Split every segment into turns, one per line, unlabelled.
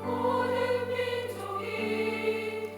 모든 민족이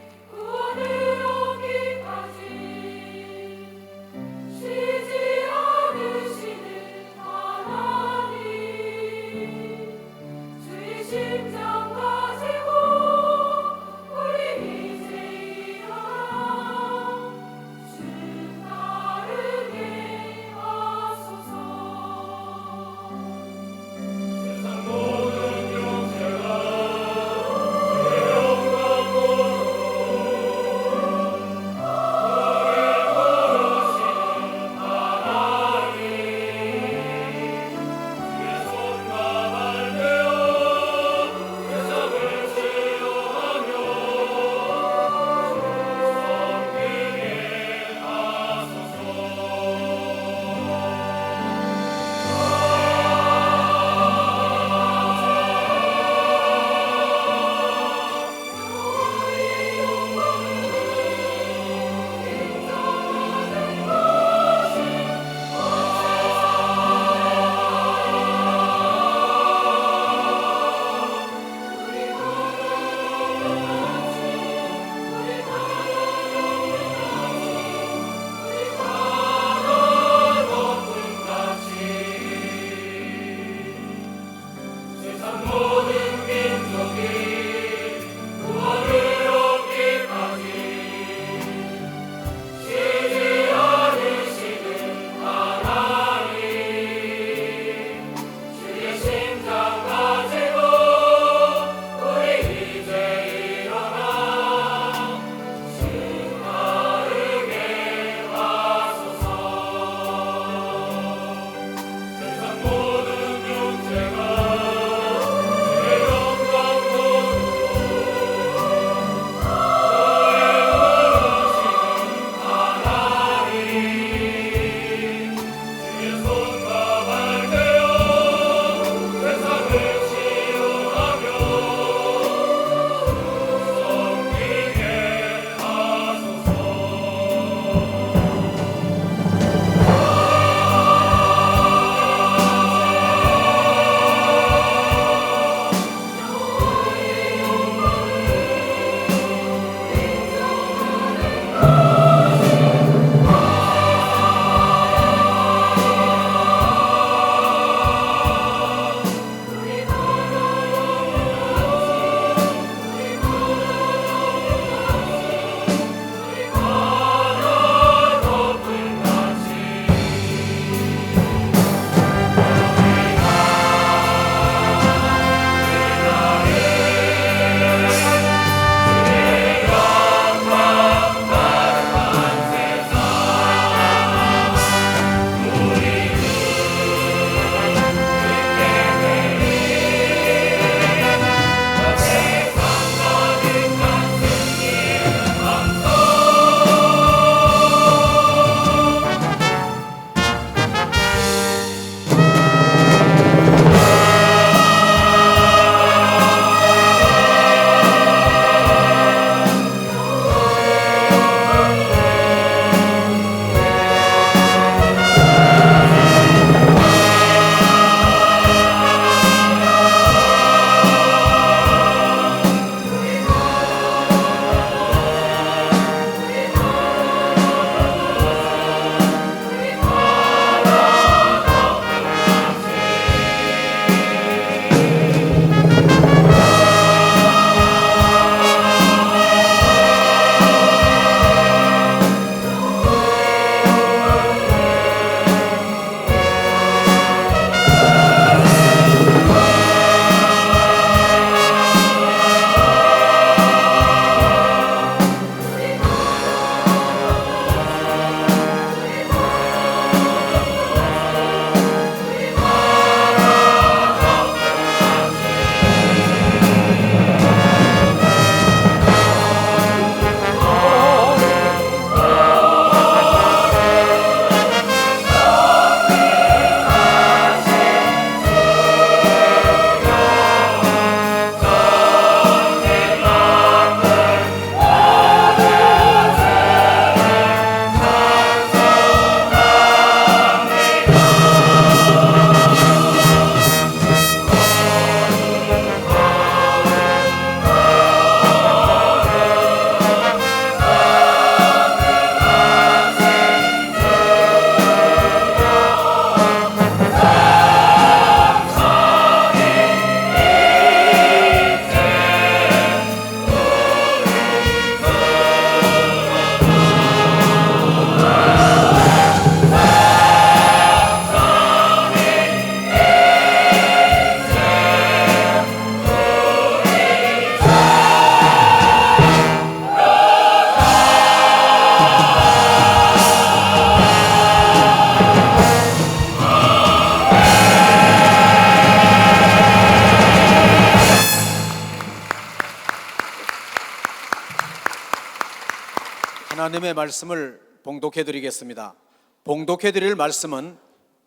하나님의 말씀을 봉독해 드리겠습니다. 봉독해 드릴 말씀은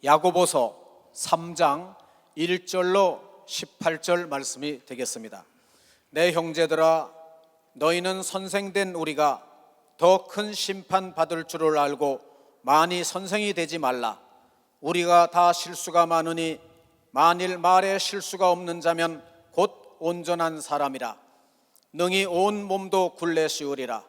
야고보서 3장 1절로 18절 말씀이 되겠습니다. 내 형제들아, 너희는 선생된 우리가 더 큰 심판 받을 줄을 알고 많이 선생이 되지 말라. 우리가 다 실수가 많으니 만일 말에 실수가 없는 자면 곧 온전한 사람이라. 능히 온 몸도 굴레 씌우리라.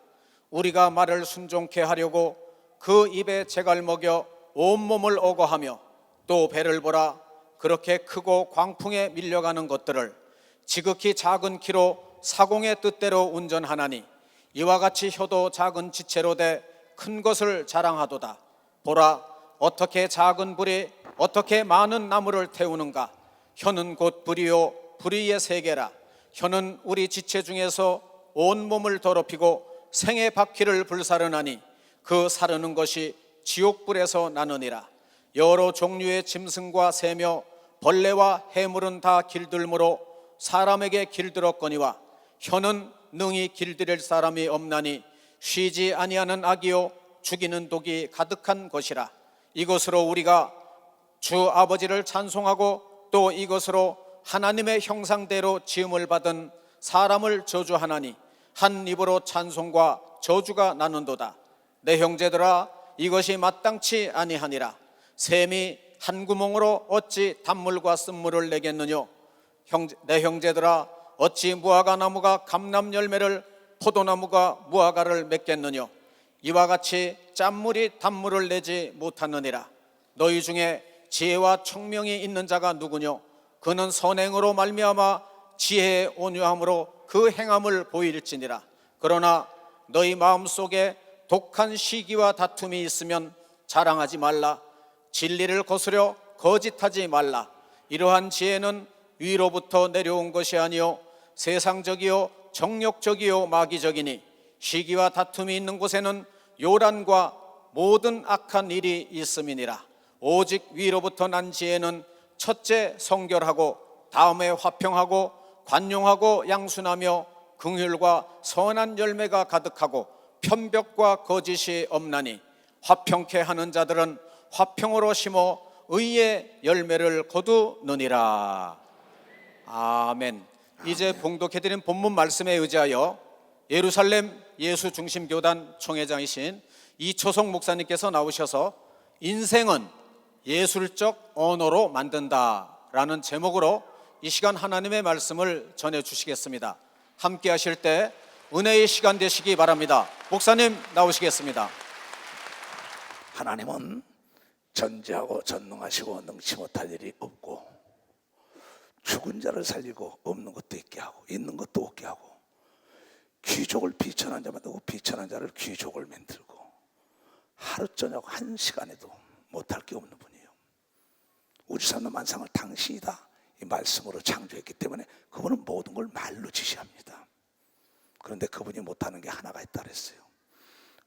우리가 말을 순종케 하려고 그 입에 재갈 먹여 온 몸을 오거하며 또 배를 보라. 그렇게 크고 광풍에 밀려가는 것들을 지극히 작은 키로 사공의 뜻대로 운전하나니 이와 같이 혀도 작은 지체로 돼 큰 것을 자랑하도다. 보라, 어떻게 작은 불이 어떻게 많은 나무를 태우는가. 혀는 곧 불이요 불의의 세계라. 혀는 우리 지체 중에서 온 몸을 더럽히고 생의 바퀴를 불사르나니 그 사르는 것이 지옥불에서 나느니라. 여러 종류의 짐승과 새며 벌레와 해물은 다 길들므로 사람에게 길들었거니와 혀는 능히 길들일 사람이 없나니 쉬지 아니하는 악이요 죽이는 독이 가득한 것이라. 이것으로 우리가 주 아버지를 찬송하고 또 이것으로 하나님의 형상대로 지음을 받은 사람을 저주하나니 한 입으로 찬송과 저주가 나는도다. 내 형제들아, 이것이 마땅치 아니하니라. 샘이 한 구멍으로 어찌 단물과 쓴물을 내겠느냐. 내 형제들아, 어찌 무화과 나무가 감람 열매를 포도나무가 무화과를 맺겠느냐. 이와 같이 짠물이 단물을 내지 못하느니라. 너희 중에 지혜와 청명이 있는 자가 누구뇨. 그는 선행으로 말미암아 지혜의 온유함으로 그 행함을 보일지니라. 그러나 너희 마음속에 독한 시기와 다툼이 있으면 자랑하지 말라. 진리를 거스려 거짓하지 말라. 이러한 지혜는 위로부터 내려온 것이 아니요 세상적이요 정욕적이요 마귀적이니 시기와 다툼이 있는 곳에는 요란과 모든 악한 일이 있음이니라. 오직 위로부터 난 지혜는 첫째 성결하고 다음에 화평하고 관용하고 양순하며 긍휼과 선한 열매가 가득하고 편벽과 거짓이 없나니 화평케 하는 자들은 화평으로 심어 의의 열매를 거두느니라. 아멘. 이제 봉독해드린 본문 말씀에 의지하여 예루살렘 예수중심교단 총회장이신 이초성 목사님께서 나오셔서 인생은 예술적 언어로 만든다라는 제목으로 이 시간 하나님의 말씀을 전해주시겠습니다. 함께 하실 때 은혜의 시간 되시기 바랍니다. 목사님 나오시겠습니다.
하나님은 전지하고 전능하시고 능치 못할 일이 없고 죽은 자를 살리고 없는 것도 있게 하고 있는 것도 없게 하고 귀족을 비천한 자 만들고 비천한 자를 귀족을 만들고 하루 저녁 한 시간에도 못할 게 없는 분이에요. 우주 산도 만상을 당신이다 이 말씀으로 창조했기 때문에 그분은 모든 걸 말로 지시합니다. 그런데 그분이 못하는 게 하나가 있다 그랬어요.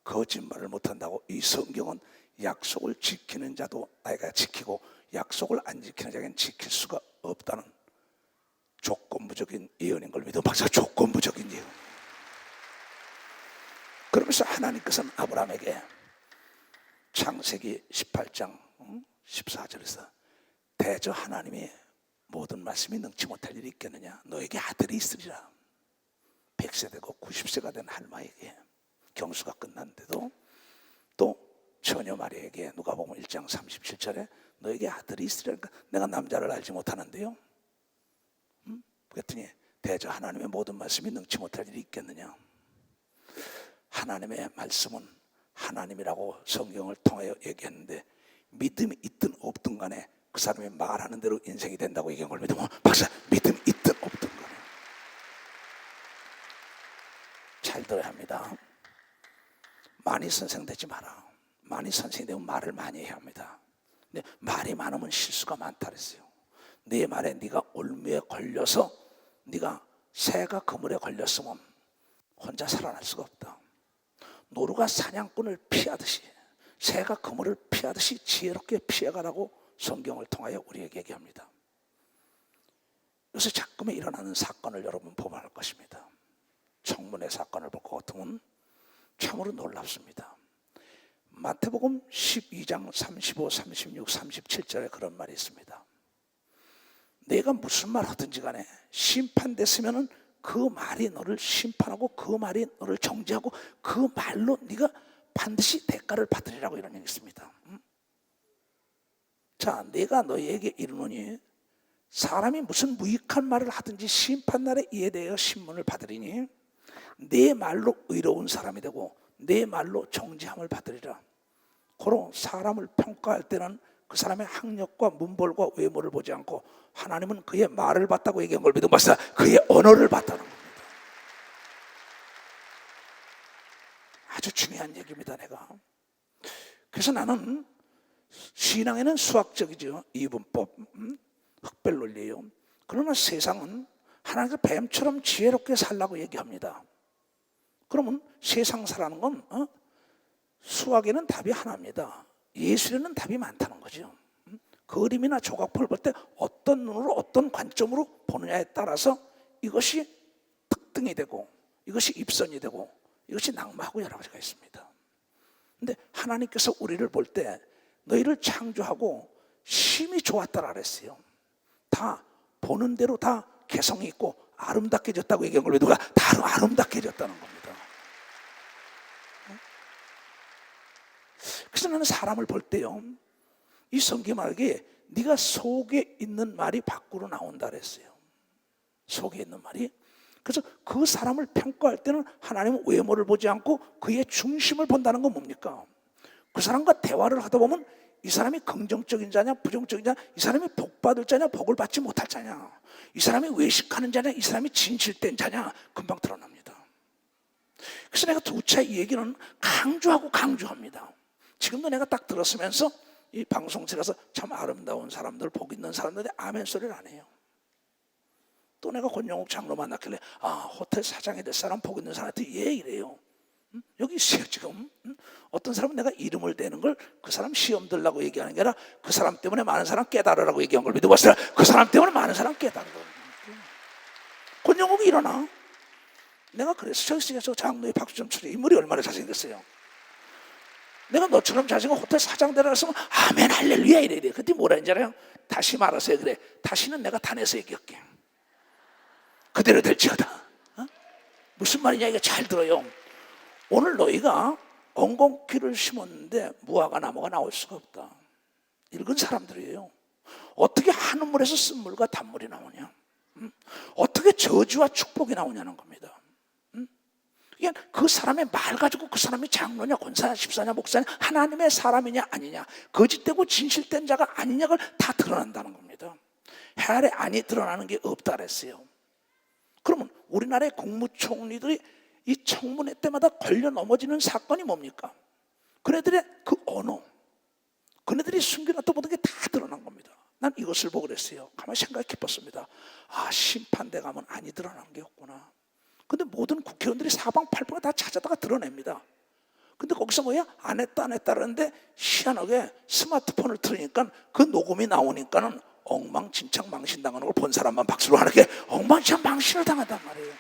거짓말을 못한다고. 이 성경은 약속을 지키는 자도 나이가 지키고 약속을 안 지키는 자에게는 지킬 수가 없다는 조건부적인 예언인 걸 믿어. 박사, 조건부적인 예언. 그러면서 하나님께서는 아브라함에게 창세기 18장 14절에서 대저 하나님이 모든 말씀이 능치 못할 일이 있겠느냐. 너에게 아들이 있으리라. 100세 되고 90세가 된 할머니에게 경수가 끝났는데도 또 처녀 마리에게 누가복음 1장 37절에 너에게 아들이 있으리라니까 내가 남자를 알지 못하는데요. 그랬더니 대저 하나님의 모든 말씀이 능치 못할 일이 있겠느냐. 하나님의 말씀은 하나님이라고 성경을 통하여 얘기했는데 믿음이 있든 없든 간에 그 사람이 말하는 대로 인생이 된다고 얘기한 걸 믿으면 박사, 믿음이 있든 없든 간에 잘 들어야 합니다. 많이 선생되지 마라. 많이 선생되면 말을 많이 해야 합니다. 근데 말이 많으면 실수가 많다 그랬어요. 네 말에 네가 올무에 걸려서 네가 새가 그물에 걸렸으면 혼자 살아날 수가 없다. 노루가 사냥꾼을 피하듯이 새가 그물을 피하듯이 지혜롭게 피해가라고 성경을 통하여 우리에게 얘기합니다. 요새 자꾸만 일어나는 사건을 여러분 보면 알 것입니다. 청문회 사건을 볼 것 같으면 참으로 놀랍습니다. 마태복음 12장 35, 36, 37절에 그런 말이 있습니다. 내가 무슨 말 하든지 간에 심판됐으면 그 말이 너를 심판하고 그 말이 너를 정죄하고 그 말로 네가 반드시 대가를 받으리라고 이런 얘기 있습니다. 자, 내가 너희에게 이르노니 사람이 무슨 무익한 말을 하든지 심판날에 이에 대하여 신문을 받으리니 내 말로 의로운 사람이 되고 내 말로 정죄함을 받으리라. 고로 사람을 평가할 때는 그 사람의 학력과 문벌과 외모를 보지 않고 하나님은 그의 말을 봤다고 얘기한 걸 믿음 마시다. 그의 언어를 봤다는 겁니다. 아주 중요한 얘기입니다. 내가 그래서 나는 신앙에는 수학적이죠. 이분법, 흑별 논리예요. 그러나 세상은 하나님께서 뱀처럼 지혜롭게 살라고 얘기합니다. 그러면 세상 사라는 건 수학에는 답이 하나입니다. 예술에는 답이 많다는 거죠. 그림이나 조각품을 볼 때 어떤 눈으로 어떤 관점으로 보느냐에 따라서 이것이 특등이 되고 이것이 입선이 되고 이것이 낙마하고 여러 가지가 있습니다. 근데 하나님께서 우리를 볼 때 너희를 창조하고 심히 좋았다라 그랬어요. 다 보는 대로 다 개성이 있고 아름답게 졌다고 얘기한 걸 왜 누가 다 아름답게 졌다는 겁니다. 그래서 나는 사람을 볼 때요, 이 성경 말하기에 네가 속에 있는 말이 밖으로 나온다 그랬어요. 속에 있는 말이. 그래서 그 사람을 평가할 때는 하나님은 외모를 보지 않고 그의 중심을 본다는 건 뭡니까? 그 사람과 대화를 하다 보면 이 사람이 긍정적인 자냐 부정적인 자냐, 이 사람이 복받을 자냐 복을 받지 못할 자냐, 이 사람이 외식하는 자냐 이 사람이 진실된 자냐 금방 드러납니다. 그래서 내가 두 차 이 얘기는 강조하고 강조합니다. 지금도 내가 딱 들었으면서 이 방송실에 가서 참 아름다운 사람들, 복 있는 사람들이 아멘 소리를 안 해요. 또 내가 권영욱 장로 만났길래 호텔 사장이 될 사람, 복 있는 사람한테 이래요. 여기 있어요 지금. 어떤 사람은 내가 이름을 대는 걸 그 사람 시험 들라고 얘기하는 게 아니라 그 사람 때문에 많은 사람 깨달으라고 얘기한 걸 믿어봤어요. 그 사람 때문에 많은 사람 깨달으라고. 권영욱이 일어나. 내가 그래서 저기서 장로의 박수 좀 쳐줘. 인물이 얼마나 잘생겼어요. 내가 너처럼 잘생긴 호텔 사장 되라서 아멘 할렐루야 이래. 그때 뭐라 했는지 알아요? 다시 말하세요. 그래, 다시는 내가 단에서 얘기할게. 그대로 될지어다. 무슨 말이냐 이거 잘 들어요. 오늘 너희가 엉겅퀴를 심었는데 무화과 나무가 나올 수가 없다. 읽은 사람들이에요. 어떻게 하늘물에서 쓴물과 단물이 나오냐, 어떻게 저주와 축복이 나오냐는 겁니다. 그 사람의 말 가지고 그 사람이 장로냐 권사냐 집사냐 목사냐 하나님의 사람이냐 아니냐, 거짓되고 진실된 자가 아니냐가 다 드러난다는 겁니다. 해 아래 안이 드러나는 게 없다 그랬어요. 그러면 우리나라의 국무총리들이 이 청문회 때마다 걸려 넘어지는 사건이 뭡니까? 그네들의 그 언어, 그네들이 숨겨놨던 모든 게 다 드러난 겁니다. 난 이것을 보고 그랬어요. 가만히 생각해 깊었습니다. 심판대 가면 안이 드러난 게 없구나. 근데 모든 국회의원들이 사방팔방에 다 찾아다가 드러냅니다. 근데 거기서 뭐야? 안 했다 그러는데 희한하게 스마트폰을 틀으니까 그 녹음이 나오니까는 엉망진창 망신당하는 걸 본 사람만 박수로 하는 게 엉망진창 망신을 당한단 말이에요.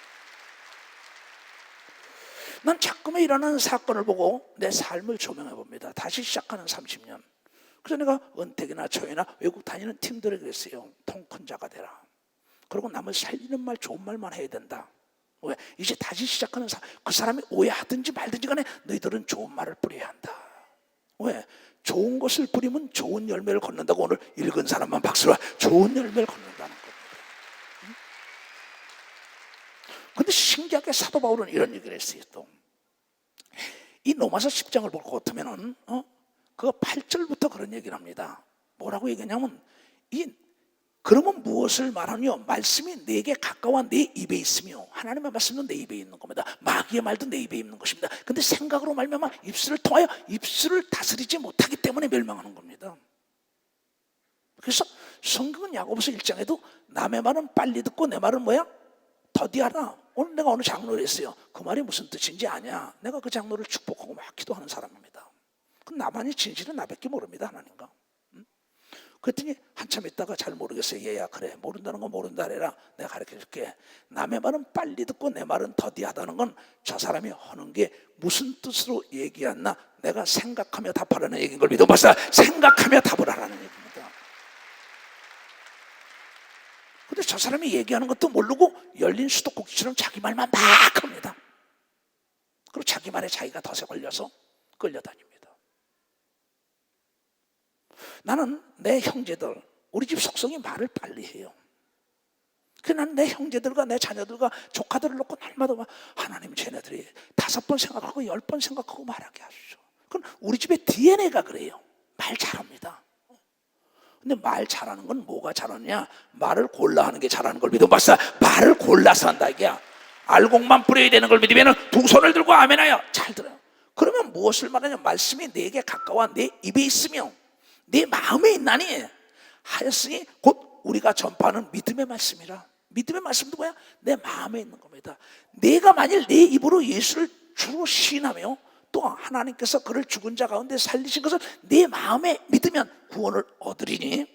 난 자꾸만 일어나는 사건을 보고 내 삶을 조명해 봅니다. 다시 시작하는 30년. 그래서 내가 은택이나 저희나 외국 다니는 팀들에 그랬어요. 통 큰 자가 되라. 그리고 남을 살리는 말, 좋은 말만 해야 된다. 왜? 이제 다시 시작하는 그 사람이 오해하든지 말든지 간에 너희들은 좋은 말을 뿌려야 한다. 왜? 좋은 것을 뿌리면 좋은 열매를 걷는다고 오늘 읽은 사람만 박수로 좋은 열매를 걷는다는 겁니다. 근데 신기하게 사도 바울은 이런 얘기를 했어요. 또 이 로마서 10장을 볼 것 같으면은 그거 8절부터 그런 얘기를 합니다. 뭐라고 얘기하냐면 그러면 무엇을 말하며 말씀이 내게 가까워 내 입에 있으며 하나님의 말씀도 내 입에 있는 겁니다. 마귀의 말도 내 입에 있는 것입니다. 근데 생각으로 말미암아 입술을 통하여 입술을 다스리지 못하기 때문에 멸망하는 겁니다. 그래서 성경은 야고보서 1장에도 남의 말은 빨리 듣고 내 말은 뭐야? 더디하라. 오늘 내가 어느 장로를 했어요. 그 말이 무슨 뜻인지 아냐? 내가 그 장로를 축복하고 막 기도하는 사람입니다. 그 나만이 진실은 나밖에 모릅니다. 하나님과. 그랬더니 한참 있다가 잘 모르겠어요. 얘야 그래 모른다는 건 모른다 그래라. 내가 가르쳐줄게. 남의 말은 빨리 듣고 내 말은 더디하다는 건 저 사람이 하는 게 무슨 뜻으로 얘기했나 내가 생각하며 답하라는 얘기인 걸 믿어 봤어. 생각하며 답을 하라는 얘기입니다. 근데 저 사람이 얘기하는 것도 모르고 열린 수도꼭지처럼 자기 말만 막 합니다. 그리고 자기 말에 자기가 덫에 걸려서 끌려다닙니다. 나는 내 형제들, 우리 집 속성이 말을 빨리 해요. 그래서 나는 내 형제들과 내 자녀들과 조카들을 놓고 날마다 하나님 쟤네들이 5번 생각하고 10번 생각하고 말하게 하시죠. 그건 우리 집의 DNA가 그래요. 말 잘합니다. 근데 말 잘하는 건 뭐가 잘하느냐? 말을 골라 하는 게 잘하는 걸 믿어 봤어. 말을 골라서 한다 이게야. 알곡만 뿌려야 되는 걸 믿으면 두 손을 들고 아멘하여 잘 들어요. 그러면 무엇을 말하냐? 말씀이 내게 가까워 내 입에 있으며 내 마음에 있나니 하였으니 곧 우리가 전파하는 믿음의 말씀이라. 믿음의 말씀도 뭐야? 내 마음에 있는 겁니다. 내가 만일 내 입으로 예수를 주로 시인하며 또 하나님께서 그를 죽은 자 가운데 살리신 것을 내 마음에 믿으면 구원을 얻으리니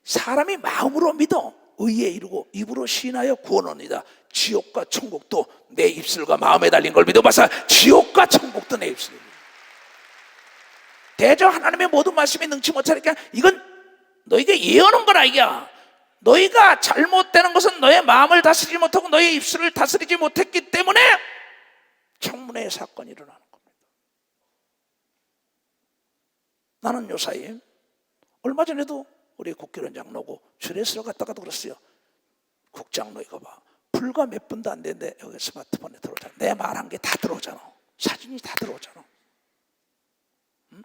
사람이 마음으로 믿어 의에 이르고 입으로 시인하여 구원 얻으리다. 지옥과 천국도 내 입술과 마음에 달린 걸 믿어봐서 지옥과 천국도 내 입술이. 대저 하나님의 모든 말씀이 능치 못하니까 이건 너에게 예언한 거라 이게. 너희가 잘못되는 것은 너의 마음을 다스리지 못하고 너의 입술을 다스리지 못했기 때문에 청문회의 사건이 일어나는 겁니다. 나는 요사이 얼마 전에도 우리 국기론 장로고 주례스로 갔다가도 그랬어요. 국장로 이거 봐. 불과 몇 분도 안 됐는데 여기 스마트폰에 들어오잖아. 내 말한 게 다 들어오잖아. 사진이 다 들어오잖아. 응?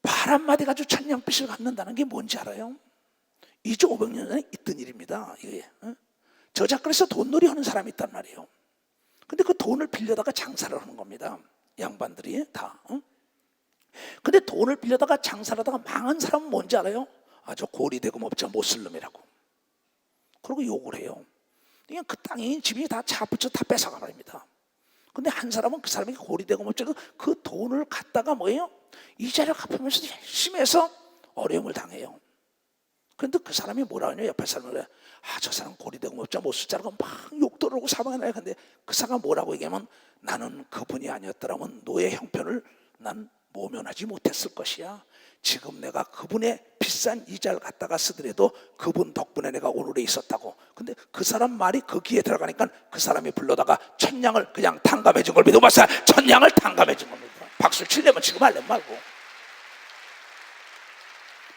말 한마디 가지고 천냥빛을 갖는다는 게 뭔지 알아요? 2,500년 전에 있던 일입니다. 이게. 저작거리에서 돈놀이 하는 사람이 있단 말이에요. 근데 그 돈을 빌려다가 장사를 하는 겁니다. 양반들이 다. 근데 돈을 빌려다가 장사를 하다가 망한 사람은 뭔지 알아요? 저 고리대금업자 모슬림이라고. 그러고 욕을 해요. 그냥 그 땅이 집이 다 차붙여 다 뺏어가 버립니다. 근데 한 사람은 그 사람이 고리대금업자고 그 돈을 갖다가 뭐예요? 이자를 갚으면서 열심히 해서 어려움을 당해요. 그런데 그 사람이 뭐라 하냐? 옆에 사람을 저 사람 고리대금업자 못 쓸 자라고 막 욕도 하고 사방에. 근데 그 사람이 뭐라고 얘기하면 나는 그분이 아니었더라면 노예 형편을 난 모면하지 못했을 것이야. 지금 내가 그분의 비싼 이자를 갖다가 쓰더라도 그분 덕분에 내가 오늘에 있었다고. 근데 그 사람 말이 그 귀에 들어가니까 그 사람이 불러다가 천냥을 그냥 탕감해 준 걸 믿어봤어요. 천냥을 탕감해 준 겁니다. 박수를 치려면 지금 할래 말고.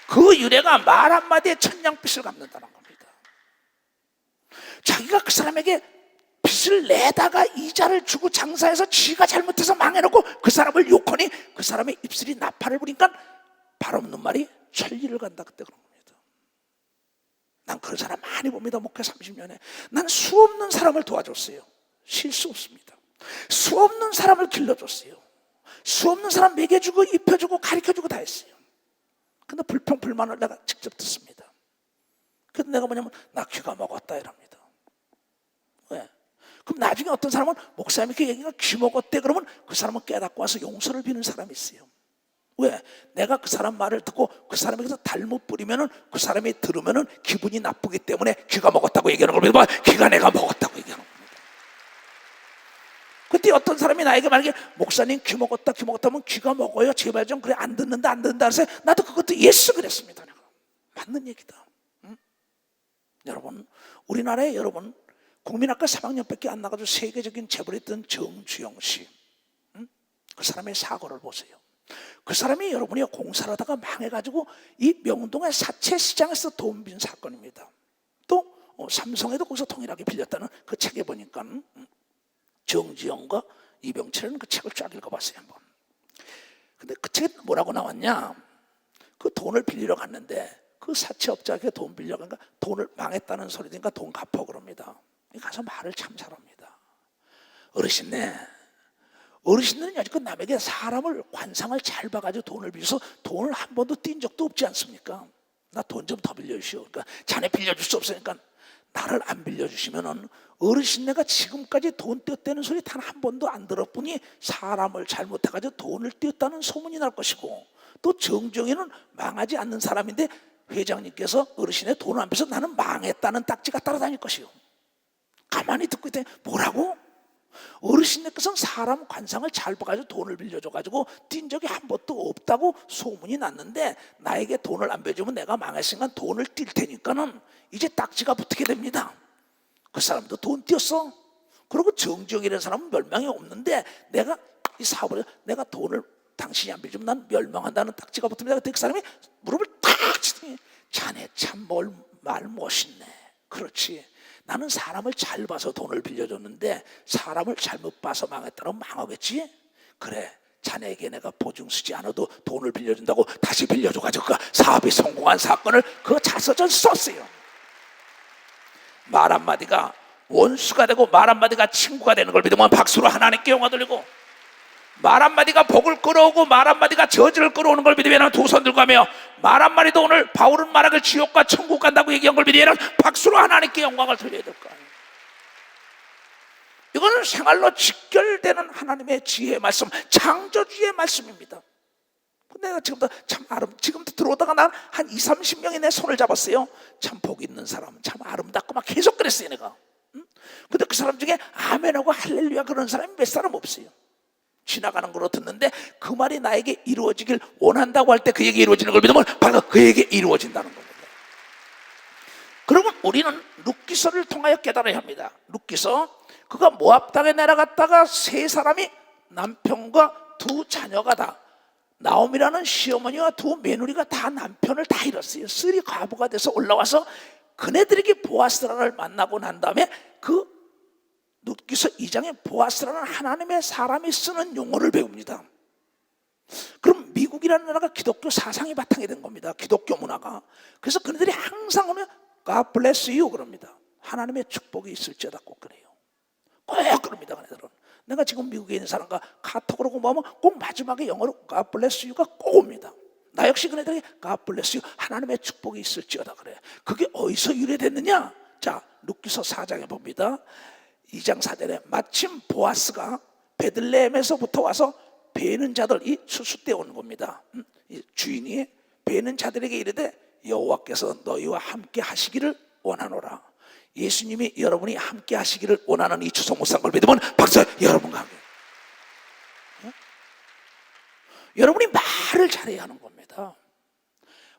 그 유래가 말 한마디에 천냥빚을 갚는다는 겁니다. 자기가 그 사람에게 빚을 내다가 이자를 주고 장사해서 지가 잘못해서 망해놓고 그 사람을 욕하니 그 사람의 입술이 나팔을 부니까 발 없는 말이 천리를 간다. 그때 그런 겁니다. 난 그런 사람 많이 봅니다. 목회 30년에. 난 수없는 사람을 도와줬어요. 실수 없습니다. 수없는 사람을 길러줬어요. 수없는 사람 먹여주고 입혀주고 가르쳐주고 다 했어요. 근데 불평불만을 내가 직접 듣습니다. 그래서 내가 뭐냐면 나 귀가 먹었다 이럽니다. 왜? 그럼 나중에 어떤 사람은 목사님이 그 얘기가 귀 먹었대 그러면 그 사람은 깨닫고 와서 용서를 비는 사람이 있어요. 왜? 내가 그 사람 말을 듣고 그 사람에게서 잘못 부리면은 그 사람이 들으면은 기분이 나쁘기 때문에 귀가 먹었다고 얘기하는 걸 믿어봐. 귀가 내가 먹었다고 얘기하는 겁니다. 그때 어떤 사람이 나에게 만약에 목사님 귀 먹었다 하면 귀가 먹어요 제발 좀 그래 안 듣는다 그래서 나도 그것도 예스 그랬습니다. 내가. 맞는 얘기다. 응? 여러분 우리나라에 여러분 국민학과 3학년밖에 안 나가도 세계적인 재벌이었던 정주영 씨, 응? 그 사람의 사고를 보세요. 그 사람이 여러분이 공사를 하다가 망해가지고 이 명동의 사채 시장에서 돈 빈 사건입니다. 또 삼성에도 거기서 동일하게 빌렸다는 그 책에 보니까 정지영과 이병철은 그 책을 쫙 읽어봤어요 한번. 근데 그 책에 뭐라고 나왔냐? 그 돈을 빌리러 갔는데 그 사채업자에게 돈 빌려가니까 돈을 망했다는 소리니까 돈 갚아 그럽니다. 가서 말을 참 잘합니다. 어르신들은 여지껏 남에게 사람을 관상을 잘 봐가지고 돈을 빌려서 돈을 한 번도 띈 적도 없지 않습니까? 나 돈 좀 더 빌려주시오. 그러니까 자네 빌려줄 수 없으니까 나를 안 빌려주시면은 어르신네가 지금까지 돈 띄었다는 소리 단 한 번도 안 들었더니 사람을 잘못해가지고 돈을 띄었다는 소문이 날 것이고 또 정정이는 망하지 않는 사람인데 회장님께서 어르신의 돈을 안 빼서 나는 망했다는 딱지가 따라다닐 것이요. 가만히 듣고 있더니 뭐라고? 어르신께서는 사람 관상을 잘 봐가지고 돈을 빌려줘가지고 뛴 적이 한 번도 없다고 소문이 났는데 나에게 돈을 안 빌려주면 내가 망했으니까 돈을 뛸 테니까는 이제 딱지가 붙게 됩니다. 그 사람도 돈 띄었어. 그리고 정정이라는 사람은 멸망이 없는데 내가 이 사업을 내가 돈을 당신이 안 빌려주면 난 멸망한다는 딱지가 붙으면 그 사람이 무릎을 탁 치더니 자네 참 말 멋있네. 그렇지. 나는 사람을 잘 봐서 돈을 빌려줬는데 사람을 잘못 봐서 망했다면 망하겠지? 그래, 자네에게 내가 보증쓰지 않아도 돈을 빌려준다고 다시 빌려줘가지고 그 사업이 성공한 사건을 그 자서전 썼어요. 말 한마디가 원수가 되고 말 한마디가 친구가 되는 걸 믿으면 박수로 하나님께 영광 돌리고, 말 한마디가 복을 끌어오고 말 한마디가 저주를 끌어오는 걸 믿으면 두 손 들고 하며, 말 한마디도 오늘 바울은 말하길 지옥과 천국 간다고 얘기한 걸 믿으면 박수로 하나님께 영광을 돌려야 될 거 아니에요. 이거는 생활로 직결되는 하나님의 지혜의 말씀, 창조주의 말씀입니다. 내가 지금도 참 지금도 들어오다가 난 한 20-30명이 내 손을 잡았어요. 참 복 있는 사람, 참 아름답고 막 계속 그랬어요 내가. 근데 그 사람 중에 아멘하고 할렐루야 그런 사람이 몇 사람 없어요. 지나가는 걸로 듣는데 그 말이 나에게 이루어지길 원한다고 할 때 그에게 이루어지는 걸 믿으면 바로 그에게 이루어진다는 겁니다. 그러면 우리는 룻기서를 통하여 깨달아야 합니다. 룻기서, 그가 모압 땅에 내려갔다가 세 사람이 남편과 두 자녀가 다, 나옴이라는 시어머니와 두 며느리가 다 남편을 다 잃었어요. 쓰리 과부가 돼서 올라와서 그네들에게 보아스라를 만나고 난 다음에 그 룻기서 2장에 보아스라는 하나님의 사람이 쓰는 용어를 배웁니다. 그럼 미국이라는 나라가 기독교 사상이 바탕이 된 겁니다. 기독교 문화가. 그래서 그네들이 항상 오면 God bless you 그럽니다. 하나님의 축복이 있을지어다 꼭 그래요. 꼭 그럽니다. 그네들은. 내가 지금 미국에 있는 사람과 카톡으로 공부하면 꼭 마지막에 영어로 God bless you가 꼭 옵니다. 나 역시 그네들에게 God bless you, 하나님의 축복이 있을지어다 그래. 그게 어디서 유래됐느냐? 자, 룻기서 4장에 봅니다. 2장 4절에 마침 보아스가 베들레헴에서부터 와서 베는 자들이 추수 때 오는 겁니다. 주인이 베는 자들에게 이르되 여호와께서 너희와 함께 하시기를 원하노라. 예수님이 여러분이 함께 하시기를 원하는 이 추석 묵상을 믿으면 박수. 여러분과 함께, 여러분이 말을 잘해야 하는 겁니다.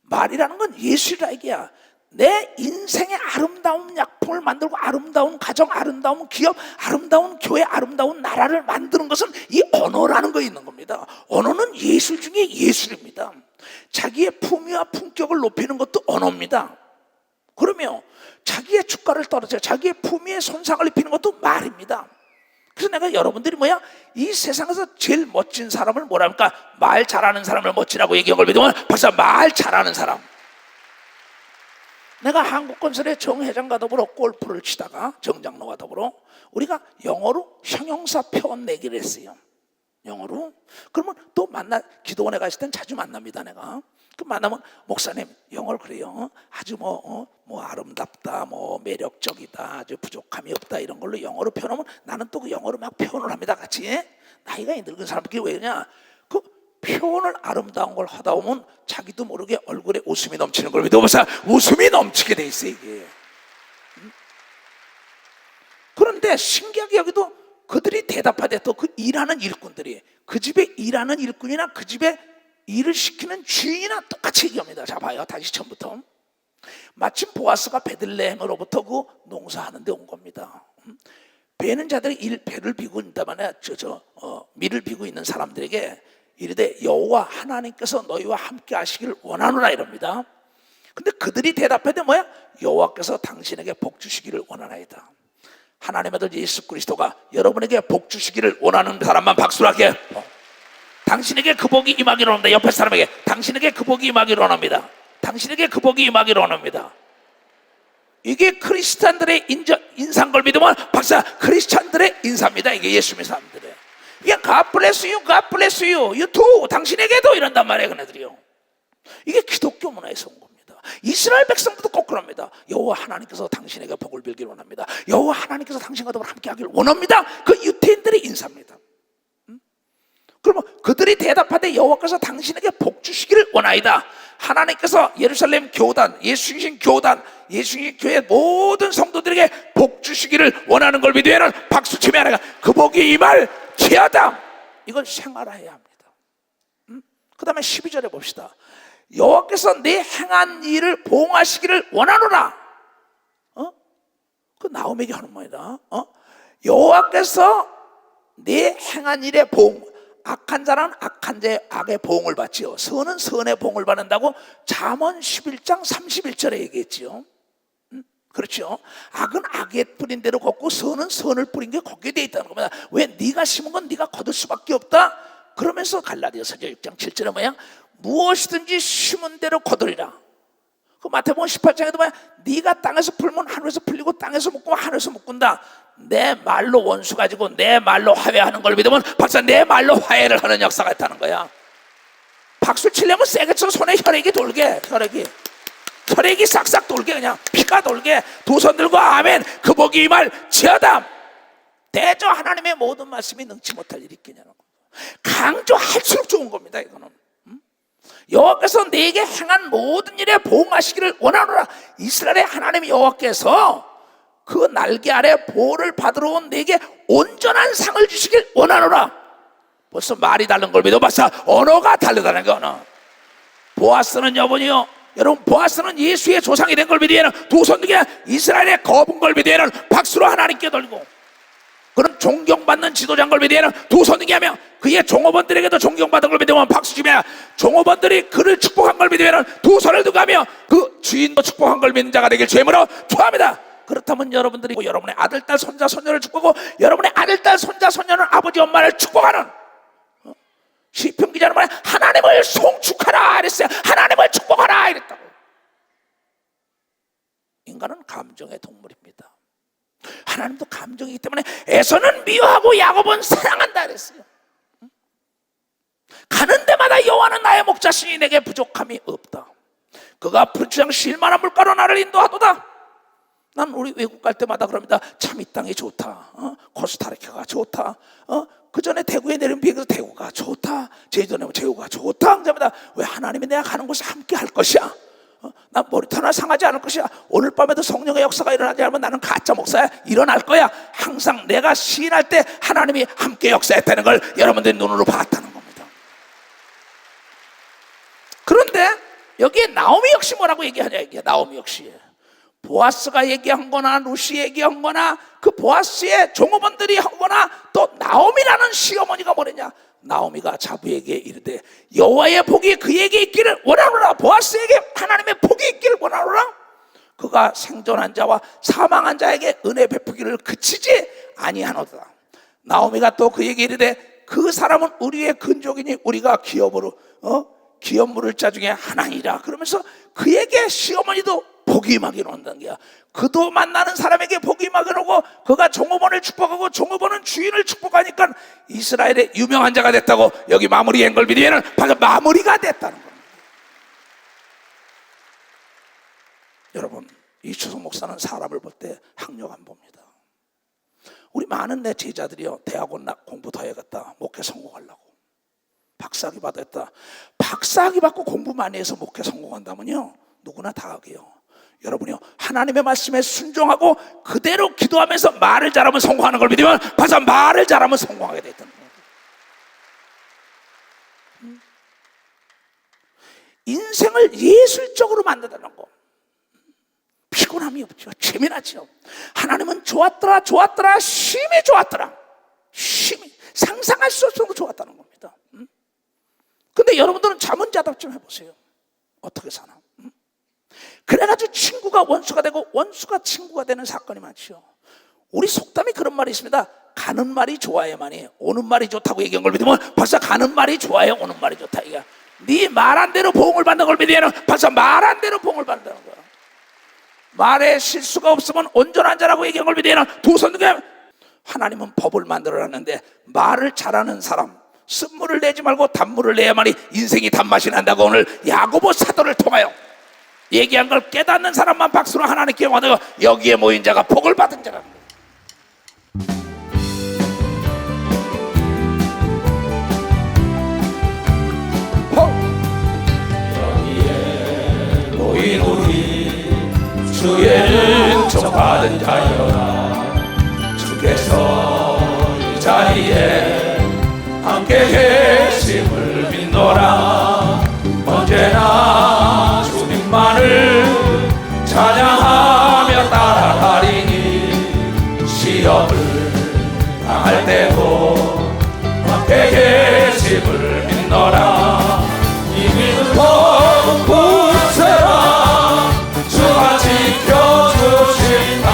말이라는 건 예술이라 이게야. 내 인생의 아름다운 약품을 만들고 아름다운 가정, 아름다운 기업, 아름다운 교회, 아름다운 나라를 만드는 것은 이 언어라는 거 있는 겁니다. 언어는 예술 중에 예술입니다. 자기의 품위와 품격을 높이는 것도 언어입니다. 그러면 자기의 주가를 떨어뜨려 자기의 품위에 손상을 입히는 것도 말입니다. 그래서 내가 여러분들이 뭐야? 이 세상에서 제일 멋진 사람을 뭐라 합니까? 말 잘하는 사람을 멋지라고 얘기한 걸 믿으면 벌써 말 잘하는 사람. 내가 한국건설의 정 회장과 더불어 골프를 치다가 정장로와 더불어 우리가 영어로 형용사 표현 내기를 했어요. 영어로. 그러면 또 기도원에 갔을 땐 자주 만납니다. 내가 그 만나면 목사님 영어를 그래요. 아주 뭐 아름답다, 뭐 매력적이다, 아주 부족함이 없다 이런 걸로 영어로 표현하면 나는 또 그 영어로 막 표현을 합니다. 같이. 나이가 늙은 사람들끼리 왜 그러냐? 그 표현을 아름다운 걸 하다 보면 자기도 모르게 얼굴에 웃음이 넘치는 걸 믿어보세요. 웃음이 넘치게 돼 있어요 이게. 그런데 신기하게 여기도 그들이 대답하되 또 그 일하는 일꾼들이 그 집에 일하는 일꾼이나 그 집에 일을 시키는 주인이나 똑같이 얘기합니다. 자 봐요. 다시 처음부터. 마침 보아스가 베들레헴으로부터 그 농사하는 데 온 겁니다. 베는 자들이 배를 비고 있다만에 밀을 비고 있는 사람들에게 이르되 여호와 하나님께서 너희와 함께 하시기를 원하노라 이럽니다. 근데 그들이 대답하되 뭐야? 여호와께서 당신에게 복 주시기를 원하나이다. 하나님의 아들 예수 그리스도가 여러분에게 복 주시기를 원하는 사람만 박수를 하게. 당신에게 그 복이 임하기를 원합니다. 옆에 사람에게 당신에게 그 복이 임하기를 원합니다. 당신에게 그 복이 임하기를 원합니다. 이게 크리스찬들의 인사인 걸 믿으면 박사, 크리스찬들의 인사입니다. 이게 예수 믿는 사람들의. 이게 God bless you, God bless you, you too. 당신에게도 이런단 말이에요, 그네들이요. 이게 기독교 문화에서 온 겁니다. 이스라엘 백성들도 꼭 그럽니다. 여호와 하나님께서 당신에게 복을 빌기를 원합니다. 여호와 하나님께서 당신과 더불어 함께 하기를 원합니다. 그 유태인들의 인사입니다. 그러면 그들이 대답하되 여호와께서 당신에게 복 주시기를 원하이다. 하나님께서 예루살렘 교단, 예수신 교단, 예수신 교회 모든 성도들에게 복 주시기를 원하는 걸 믿으면 박수 치며 하나가 그 복이 임할 지어다. 이걸 생활해야 합니다. 그 다음에 12절에 봅시다. 여호와께서 내 행한 일을 보응하시기를 원하노라. 그 나오미에게 하는 말이다. 여호와께서 내 행한 일의 보응, 악한 자는 악한 자의 악의 보응을 받지요. 선은 선의 보응을 받는다고 잠언 11장 31절에 얘기했지요. 그렇죠. 악은 악의 뿌린 대로 걷고 선은 선을 뿌린 게 걷게 돼 있다는 겁니다. 왜? 네가 심은 건 네가 거둘 수밖에 없다. 그러면서 갈라디아서 6장 7절에 뭐야? 무엇이든지 심은 대로 거두리라. 그 마태복음 18장에도 뭐야? 네가 땅에서 풀면 하늘에서 풀리고 땅에서 묶으면 하늘에서 묶는다. 내 말로 원수 가지고 내 말로 화해하는 걸 믿으면 박사 내 말로 화해를 하는 역사가 있다는 거야. 박수 치려면 세게 쳐. 손에 혈액이 돌게. 혈액이 싹싹 돌게. 그냥 피가 돌게. 두 손 들고 아멘. 그 복이 임할 지어다. 대저 하나님의 모든 말씀이 능치 못할 일이 있겠냐는 거. 강조할수록 좋은 겁니다. 이거는 여호와께서 내게 행한 모든 일에 보응하시기를 원하노라. 이스라엘의 하나님 여호와께서 그 날개 아래 보호를 받으러 온 내게 온전한 상을 주시길 원하노라. 벌써 말이 다른 걸 믿어. 벌써 언어가 다르다는 거. 언어. 보아스는 여분이요. 여러분 보아스는 예수의 조상이 된 걸 믿으면 두 손 들게 이스라엘의 거분 걸 믿으면 박수로 하나님께 돌리고, 그런 존경받는 지도자인 걸 믿으면 두 손 들게 하며 그의 종업원들에게도 존경받은 걸 믿으면 박수 치며, 종업원들이 그를 축복한 걸 믿으면 두 손을 들고 하며 그 주인도 축복한 걸 믿는 자가 되길 주임으로 축복합니다. 그렇다면 여러분들이 여러분의 아들, 딸, 손자, 손녀를 축복하고 여러분의 아들, 딸, 손자, 손녀는 아버지, 엄마를 축복하는, 시편 기자는 말해 하나님을 송축하라 이랬어요. 하나님을 축복하라 이랬다고. 인간은 감정의 동물입니다. 하나님도 감정이기 때문에 에서는 미워하고 야곱은 사랑한다 그랬어요. 가는 데마다 여호와는 나의 목자시니 내게 부족함이 없다. 그가 푸르지장 쉴만한 물가로 나를 인도하도다. 난 우리 외국 갈 때마다 그럽니다. 참 이 땅이 좋다. 코스타리카가 좋다. 그 전에 대구에 내린 비행기에서 대구가 좋다. 제주도 내면 제주가 좋다. 그럽니다. 왜? 하나님이 내가 가는 곳에 함께 할 것이야. 난 머리도 하나 상하지 않을 것이야. 오늘 밤에도 성령의 역사가 일어나지 않으면 나는 가짜 목사야. 일어날 거야. 항상 내가 시인할 때 하나님이 함께 역사했다는 걸 여러분들이 눈으로 봤다는 겁니다. 그런데 여기에 나오미 역시 뭐라고 얘기하냐. 이게 나오미 역시 보아스가 얘기한 거나 루시 얘기한 거나 그 보아스의 종업원들이 하거나 또 나오미라는 시어머니가 뭐랬냐. 나오미가 자부에게 이르되 여호와의 복이 그에게 있기를 원하노라. 보아스에게 하나님의 복이 있기를 원하노라. 그가 생존한 자와 사망한 자에게 은혜 베푸기를 그치지 아니하노다. 나오미가 또 그에게 이르되 그 사람은 우리의 근족이니 우리가 기업으로 기업물을 자 중에 하나니라. 그러면서 그에게 시어머니도 복이 임하게 온다는 거야. 그도 만나는 사람에게 복이 임하게 오고 그가 종업원을 축복하고 종업원은 주인을 축복하니까 이스라엘의 유명한 자가 됐다고 여기 마무리한 걸 믿으면 방금 마무리가 됐다는 겁니다. 여러분, 이추석 목사는 사람을 볼 때 학력 안 봅니다. 우리 많은 내 제자들이요, 대학원 공부 더 해야겠다, 목회 성공하려고 박사학위 받았다. 박사학위 받고 공부 많이 해서 목회 성공한다면요, 누구나 다 하게요. 여러분이요, 하나님의 말씀에 순종하고 그대로 기도하면서 말을 잘하면 성공하는 걸 믿으면 벌써 말을 잘하면 성공하게 돼 있다는 거예요. 인생을 예술적으로 만든다는 거. 피곤함이 없죠. 재미나죠. 하나님은 좋았더라, 좋았더라, 심히 좋았더라. 심히 상상할 수 없을 정도로 좋았다는 겁니다. 근데 여러분들은 자문자답 좀 해보세요. 어떻게 사나? 그래가지고 친구가 원수가 되고 원수가 친구가 되는 사건이 많죠. 우리 속담에 그런 말이 있습니다. 가는 말이 좋아야만이 오는 말이 좋다고 얘기한 걸 믿으면 벌써 가는 말이 좋아야 오는 말이 좋다. 이게 네 말한 대로 보응을 받는 걸 믿으면 벌써 말한 대로 보응을 받는다는 거야. 말에 실수가 없으면 온전한 자라고 얘기한 걸 믿으면 두 손 들고 하나님은 법을 만들어놨는데 말을 잘하는 사람 쓴물을 내지 말고 단물을 내야만이 인생이 단맛이 난다고 오늘 야고보 사도를 통하여 얘기한 걸 깨닫는 사람만 박수로 하나님께 원하고 여기에 모인 자가 복을 받은 자라. 주의 은총 받은 자여 주께서 이 자리에 함께 계심을 믿노라. 언제나 주님만을 찬양하며 따라가리니 시험을 당할 때도 함께 계심을 믿노라. 이 믿음 굳세라 주가 지켜주신다.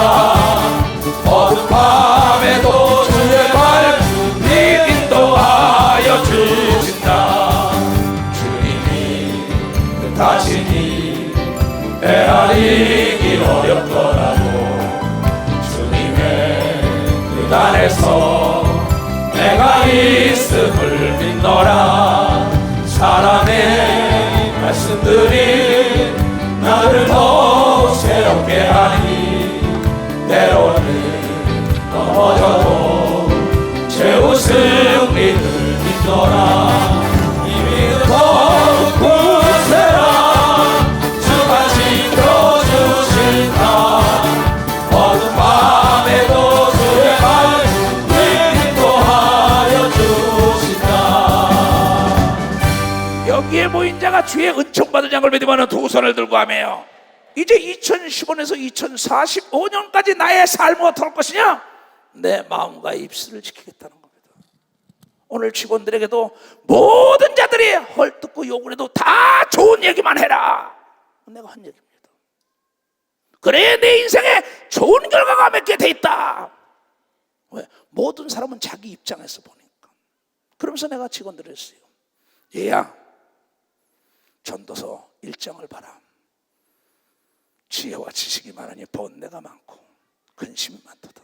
어두운 밤에도 주의 발길이 인도하여 주신다. 주님이 뜻하시니 헤아리기 어렵더라도 주님의 뜻 안에서 내가 있음을 믿노라. 사람의 말씀들이 나를 더욱 새롭게 하니 때로는 넘어져도 최후 승리를 믿노라. 이 믿음 더욱 굳세라 주가 지켜주신다. 어두운 밤에도 주의 발길 인도하여 주신다. 여기에 모인 자가 주의 은총 받은 자를 믿으면 두 손을 들고 하며 이제 2015년에서 2045년까지 나의 삶은 어떻게 할 것이냐? 내 마음과 입술을 지키겠다는 겁니다. 오늘 직원들에게도 모든 자들이 헐뜯고 욕을 해도 다 좋은 얘기만 해라. 내가 한 얘기입니다. 그래야 내 인생에 좋은 결과가 맺게 돼 있다. 왜? 모든 사람은 자기 입장에서 보니까. 그러면서 내가 직원들을 했어요. 얘야, 전도서 1장을 봐라. 지혜와 지식이 많으니 번뇌가 많고 근심이 많도다.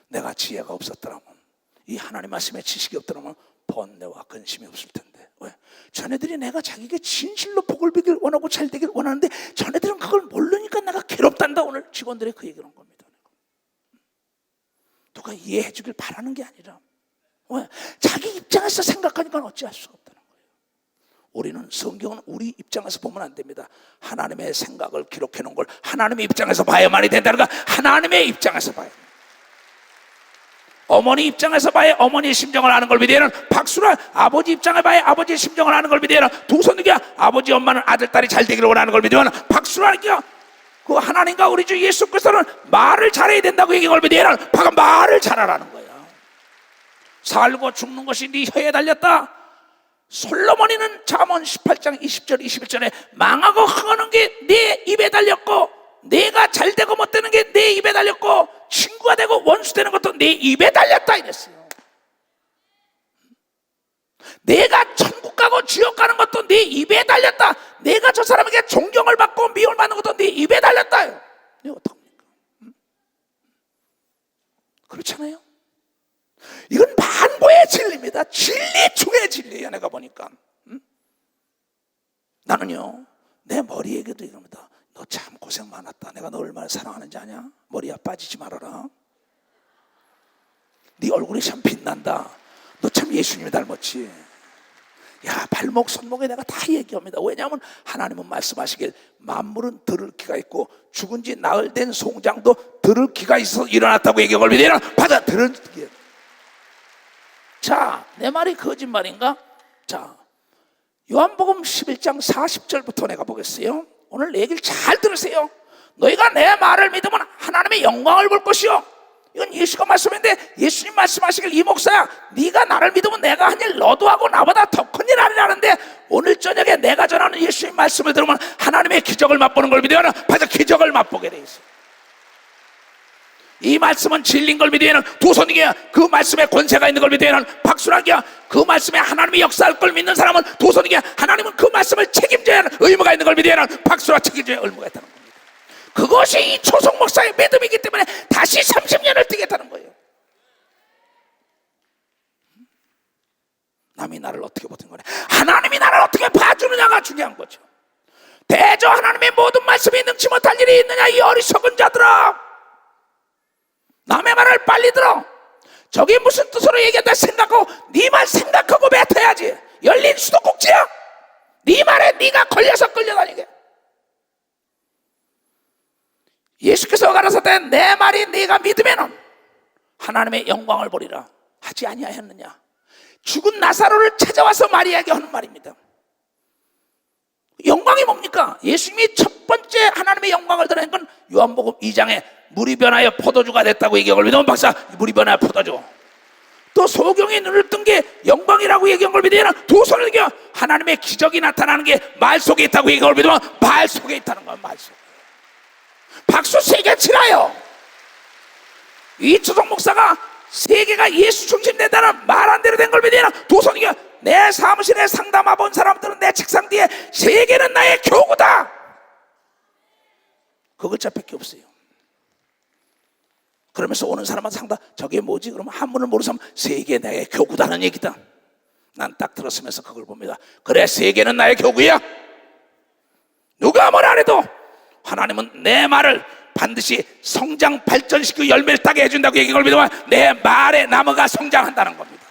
내가 지혜가 없었더라면, 이 하나님 말씀에 지식이 없더라면 번뇌와 근심이 없을 텐데. 왜? 자네들이 내가 자기에게 진실로 복을 빌길 원하고 잘 되길 원하는데 자네들은 그걸 모르니까 내가 괴롭단다. 오늘 직원들이 그 얘기를 한 겁니다. 누가 이해해 주길 바라는 게 아니라 왜? 자기 입장에서 생각하니까 어찌할 수가 없다는 거예요. 우리는 성경은 우리 입장에서 보면 안 됩니다. 하나님의 생각을 기록해 놓은 걸 하나님의 입장에서 봐야만이 된다는 거. 하나님의 입장에서 봐야 돼요. 어머니 입장에서 봐야 어머니의 심정을 아는 걸 믿어야 하는 박수라. 아버지 입장을 봐야 아버지의 심정을 아는 걸 믿어야 하는 두 손이야. 아버지 엄마는 아들 딸이 잘 되기를 원하는 걸 믿어야 하는 박수라니까. 그 하나님과 우리 주 예수 그리스도는 말을 잘해야 된다고 얘기한 걸 믿어야 하는 박은 말을 잘하라는 거야. 살고 죽는 것이 네 혀에 달렸다. 솔로몬이는 잠언 18장 20절 21절에 망하고 흥하는 게 네 입에 달렸고 내가 잘 되고 못 되는 게 내 입에 달렸고 친구가 되고 원수 되는 것도 내 입에 달렸다 이랬어요. 내가 천국 가고 지옥 가는 것도 내 입에 달렸다. 내가 저 사람에게 존경을 받고 미움을 받는 것도 내 입에 달렸다. 이거 어떡합니까? 그렇잖아요. 이건 만고의 진리입니다. 진리 중의 진리예요. 내가 보니까 나는요 내 머리에게도 이럽니다. 너 참 고생 많았다. 내가 너 얼마나 사랑하는지 아냐? 머리야 빠지지 말아라. 네 얼굴이 참 빛난다. 너 참 예수님이 닮았지. 야 발목 손목에 내가 다 얘기합니다. 왜냐하면 하나님은 말씀하시길 만물은 들을 귀가 있고 죽은 지 나흘 된 송장도 들을 귀가 있어서 일어났다고 얘기할 믿으라. 받아 들은 귀. 자, 내 말이 거짓말인가? 자, 요한복음 11장 40절부터 내가 보겠어요. 오늘 내 얘기를 잘 들으세요. 너희가 내 말을 믿으면 하나님의 영광을 볼 것이요. 이건 예수가 말씀인데 예수님 말씀하시길 이 목사야 네가 나를 믿으면 내가 한 일 너도 하고 나보다 더 큰 일 하리라는데 오늘 저녁에 내가 전하는 예수님 말씀을 들으면 하나님의 기적을 맛보는 걸 믿어야 하나? 바로 기적을 맛보게 돼 있어요. 이 말씀은 진리인 걸 믿어야 하는 두 손이야. 그 말씀에 권세가 있는 걸 믿어야 하는 박수락이야. 그 말씀에 하나님이 역사할 걸 믿는 사람은 두 손이야. 하나님은 그 말씀을 책임져야 하는 의무가 있는 걸 믿어야 하는 박수락 책임져야 의무가 있다는 겁니다. 그것이 이 초성 목사의 믿음이기 때문에 다시 30년을 뛰겠다는 거예요. 남이 나를 어떻게 보든 거네. 하나님이 나를 어떻게 봐주느냐가 중요한 거죠. 대저 하나님의 모든 말씀이 능치 못할 일이 있느냐 이 어리석은 자들아. 남의 말을 빨리 들어. 저게 무슨 뜻으로 얘기한다 생각하고 네 말 생각하고 뱉어야지. 열린 수도꼭지야. 네 말에 네가 걸려서 끌려다니게. 예수께서 가라사대 내 말이 네가 믿으면 하나님의 영광을 보리라 하지 아니하였느냐. 죽은 나사로를 찾아와서 마리아에게 하는 말입니다. 영광이 뭡니까? 예수님이 첫 번째 하나님의 영광을 드러낸 건 요한복음 2장에 물이 변하여 포도주가 됐다고 얘기한 걸 믿으면 박사, 물이 변하여 포도주. 또 소경이 눈을 뜬 게 영광이라고 얘기한 걸 믿으면 두 손을 들고 하나님의 기적이 나타나는 게 말 속에 있다고 얘기한 걸 믿으면 말 속에 있다는 거야. 말 속에. 박수 3개 치라요. 이초성 목사가 세계가 예수 중심된다는 말 안 대로 된 걸 믿으면 두 손이겨. 내 사무실에 상담해 본 사람들은 내 책상 뒤에 세계는 나의 교구다. 그것밖에 없어요. 그러면서 오는 사람은 상담, 저게 뭐지? 그러면 한문을 모르는 사람, 세계 나의 교구다는 얘기다. 난 딱 들었으면서 그걸 봅니다. 그래, 세계는 나의 교구야. 누가 뭐라 해도 하나님은 내 말을 반드시 성장 발전시키고 열매를 따게 해준다고 얘기를 믿으면 내 말에 나무가 성장한다는 겁니다.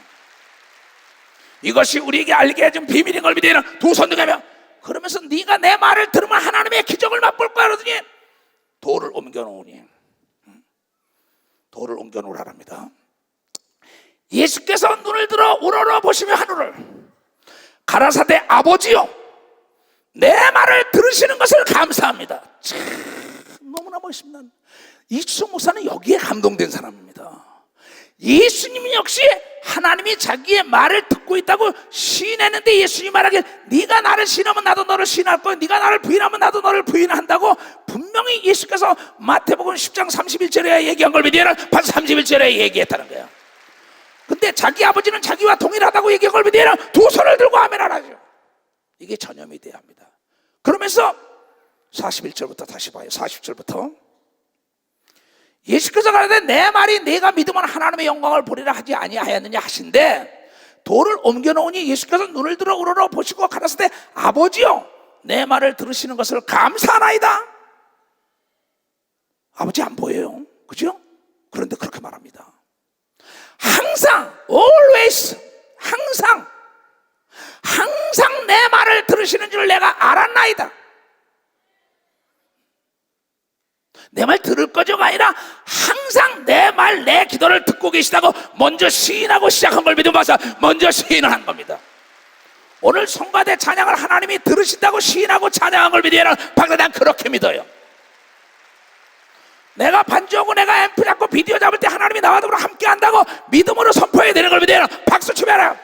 이것이 우리에게 알게 해준 비밀인 걸 믿으면 두 손 들면, 그러면서 네가 내 말을 들으면 하나님의 기적을 맛볼 거야 그러더니 돌을 옮겨놓으니, 돌을 옮겨놓으라랍니다. 예수께서 눈을 들어 우러러 보시며 하늘을 가라사대 아버지요 내 말을 들으시는 것을 감사합니다. 참 너무나 멋있습니다. 이주성 목사는 여기에 감동된 사람입니다. 예수님 역시 하나님이 자기의 말을 듣고 있다고 시인했는데 예수님이 말하길 네가 나를 시인하면 나도 너를 시인할 거야, 네가 나를 부인하면 나도 너를 부인한다고 분명히 예수께서 마태복음 10장 31절에 얘기한 걸 믿으면 벌써 31절에 얘기했다는 거야. 근데 자기 아버지는 자기와 동일하다고 얘기한 걸 믿으면 두 손을 들고 아멘 하라죠. 이게 전염이 돼야 합니다. 그러면서 41절부터 다시 봐요. 40절부터 예수께서 가라사대 내 말이 네가 믿으면 하나님의 영광을 보리라 하지 아니하였느냐 하신데, 돌을 옮겨놓으니 예수께서 눈을 들어 우러러 보시고 가라사대 아버지요 내 말을 들으시는 것을 감사하나이다. 아버지 안 보여요, 그죠? 그런데 그렇게 말합니다. 항상 always 항상 내 말을 들으시는 줄 내가 알았나이다. 내 말 들을 거죠가 아니라 항상 내 말, 내 기도를 듣고 계시다고 먼저 시인하고 시작한 걸 믿으면 먼저 시인을 한 겁니다. 오늘 성가대 찬양을 하나님이 들으신다고 시인하고 찬양한 걸 믿으면 박사 난 그렇게 믿어요. 내가 반주하고 내가 앰프 잡고 비디오 잡을 때 하나님이 나와 더불어 함께 한다고 믿음으로 선포해야 되는 걸 믿으면 박수 치면,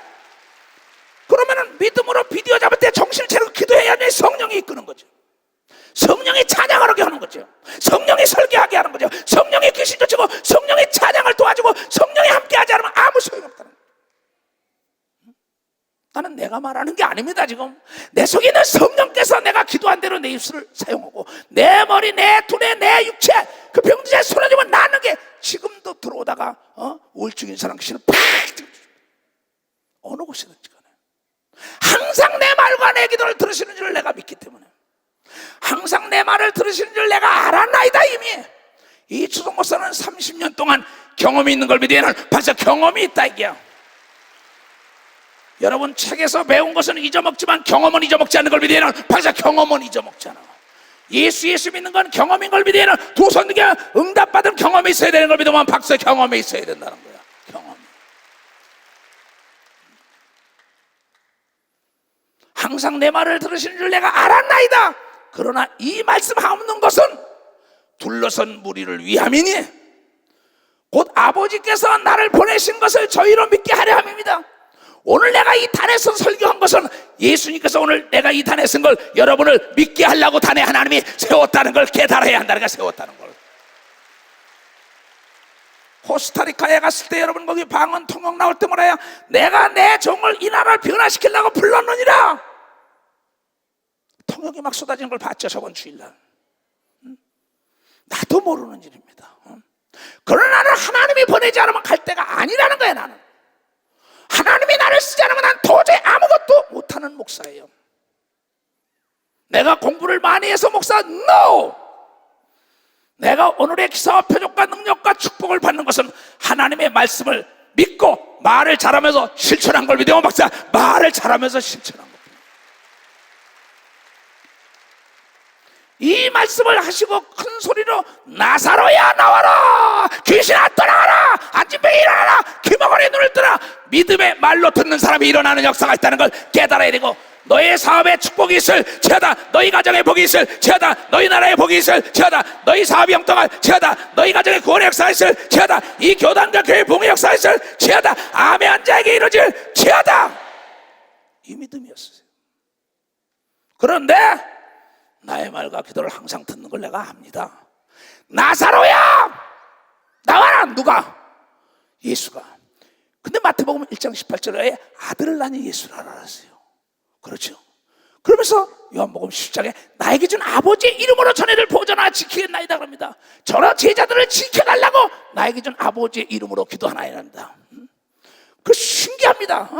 그러면은 믿음으로 비디오 잡을 때 정신을 차리고 기도해야지 성령이 이끄는 거죠. 성령이 찬양하게 하는 거죠. 성령이 설계하게 하는 거죠. 성령이 귀신 쫓고 성령이 찬양을 도와주고 성령이 함께하지 않으면 아무 소용없다는 거예요. 나는 내가 말하는 게 아닙니다. 지금 내 속에 있는 성령께서 내가 기도한 대로 내 입술을 사용하고 내 머리, 내 두뇌, 내 육체 그 병들에 손을 주면 나는 게 지금도 들어오다가 우울증인 사람 귀신을 팍 어느 곳이든지 간에 항상 내 말과 내 기도를 들으시는 줄 내가 믿기 때문에, 항상 내 말을 들으시는 줄 내가 알았나이다. 이미 이주성 목사는 30년 동안 경험이 있는 걸 믿으면 벌써 경험이 있다 이게요. 여러분 책에서 배운 것은 잊어먹지만 경험은 잊어먹지 않는 걸 믿으면 벌써 경험은 잊어먹잖아. 예수 믿는 건 경험인 걸 믿으면 두 손 들게 응답받은 경험이 있어야 되는 걸 믿으면 박사 경험이 있어야 된다는 거야. 경험. 항상 내 말을 들으시는 줄 내가 알았나이다. 그러나 이 말씀 하옵는 것은 둘러선 무리를 위함이니 곧 아버지께서 나를 보내신 것을 저희로 믿게 하려 함입니다. 오늘 내가 이 단에서 설교한 것은 예수님께서 오늘 내가 이 단에 쓴 걸 여러분을 믿게 하려고 단에 하나님이 세웠다는 걸 깨달아야 한다는 걸, 세웠다는 걸. 코스타리카에 갔을 때 여러분 거기 방언 통역 나올 때 뭐라야, 내가 내 종을 이 나라를 변화시키려고 불렀느니라. 통역이 막 쏟아지는 걸 봤죠 저번 주일날. 나도 모르는 일입니다. 그러나 나는 하나님이 보내지 않으면 갈 데가 아니라는 거야. 나는 하나님이 나를 쓰지 않으면 난 도저히 아무것도 못하는 목사예요. 내가 공부를 많이 해서 목사? No! 내가 오늘의 기사와 표적과 능력과 축복을 받는 것은 하나님의 말씀을 믿고 말을 잘하면서 실천한 걸 믿으면 박사 말을 잘하면서 실천한 겁니다. 이 말씀을 하시고 큰 소리로 나사로야 나와라, 귀신아 떠나가라, 안진병이 일어나라, 귀머거리의 눈을 뜨라. 믿음의 말로 듣는 사람이 일어나는 역사가 있다는 걸 깨달아야 되고, 너의 사업에 축복이 있을 지어다, 너희 가정에 복이 있을 지어다, 너희 나라에 복이 있을 지어다, 너희 사업이 형통할 지어다, 너희 가정에 구원의 역사가 있을 지어다, 이 교단과 교회의 봉의 역사가 있을 지어다, 암의 환자에게 이루어질 지어다. 이 믿음이었어요. 그런데 나의 말과 기도를 항상 듣는 걸 내가 압니다. 나사로야 나와라. 누가? 예수가. 근데 마태복음 1장 18절에 아들을 낳은 예수를 알았어요. 그렇죠. 그러면서 요한복음 10장에 나에게 준 아버지의 이름으로 전해를 보존하여 지키겠나이다 그럽니다. 저런 제자들을 지켜달라고 나에게 준 아버지의 이름으로 기도하나이다. 그 신기합니다.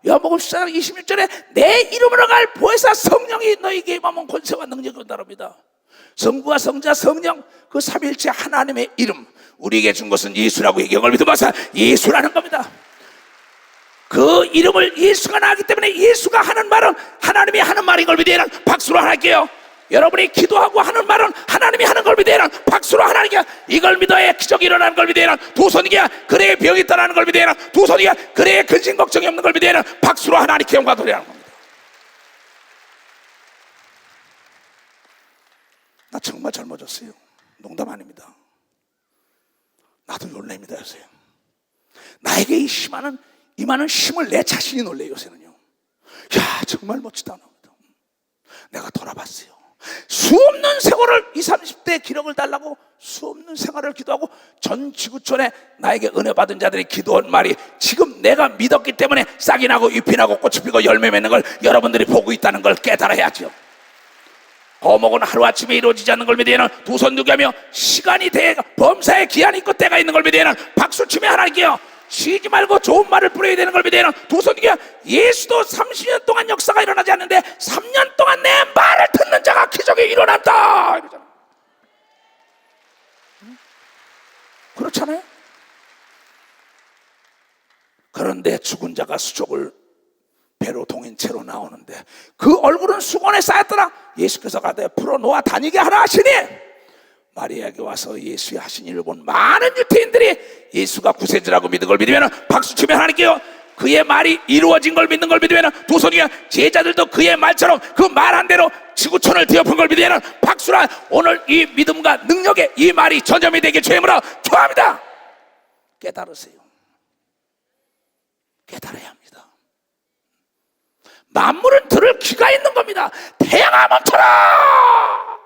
요한복음 14장 26절에 내 이름으로 갈 보혜사 성령이 너희에게 임하면 권세와 능력이 온다랍니다. 성부와 성자 성령 그 삼위일체 하나님의 이름, 우리에게 준 것은 예수라고 얘기한 걸 믿어봐서 예수라는 겁니다. 그 이름을 예수가 나기 때문에 예수가 하는 말은 하나님이 하는 말인 걸 믿어야 박수로 할게요. 여러분이 기도하고 하는 말은 하나님이 하는 걸 믿어야 박수로 하나님께 이걸 믿어야 기적이 일어나는 걸 믿어야 두 손이야 그래야 병이 떠나는 걸 믿어야 두 손이야 그래야 근심 걱정이 없는 걸 믿어야 박수로 하나님께 영광 돌려야 하는 겁니다. 나 정말 젊어졌어요. 농담 아닙니다. 나도 놀랍니다 요새. 나에게 이만한 힘을 내 자신이 놀래요 요새는요. 야 정말 멋지다. 내가 돌아봤어요. 수없는 세월을 20, 30대 기록을 달라고 수없는 생활을 기도하고 전 지구촌에 나에게 은혜 받은 자들이 기도한 말이 지금 내가 믿었기 때문에 싹이 나고 잎이 나고 꽃이 피고 열매 맺는 걸 여러분들이 보고 있다는 걸 깨달아야죠. 거목은 하루아침에 이루어지지 않는 걸 믿어야는 두 손 두개하며 시간이 돼 범사에 기한이 있고 때가 있는 걸 믿어야는 박수치며 하나님께요 쉬지 말고 좋은 말을 뿌려야 되는 걸 믿어야 두 손 두개. 예수도 30년 동안 역사가 일어나지 않는데 3년 동안 내 말을 듣는 자가 기적이 일어난다 이러잖아. 그렇잖아요. 그런데 죽은 자가 수족을 배로 동인 채로 나오는데 그 얼굴은 수건에 쌓였더라. 예수께서 가되 풀어놓아 다니게 하라 하시니 마리아에게 와서 예수의 하신 일을 본 많은 유태인들이 예수가 구세주라고 믿은 걸 믿으면 박수치며 하나님께요 그의 말이 이루어진 걸 믿는 걸 믿으면 두 손이야 제자들도 그의 말처럼 그 말한 대로 지구촌을 뒤엎은 걸 믿으면 박수라. 오늘 이 믿음과 능력에 이 말이 전염이 되게 죄물어 교합니다. 깨달으세요. 깨달아야 합니다. 만물은 들을 귀가 있는 겁니다. 태양아 멈춰라.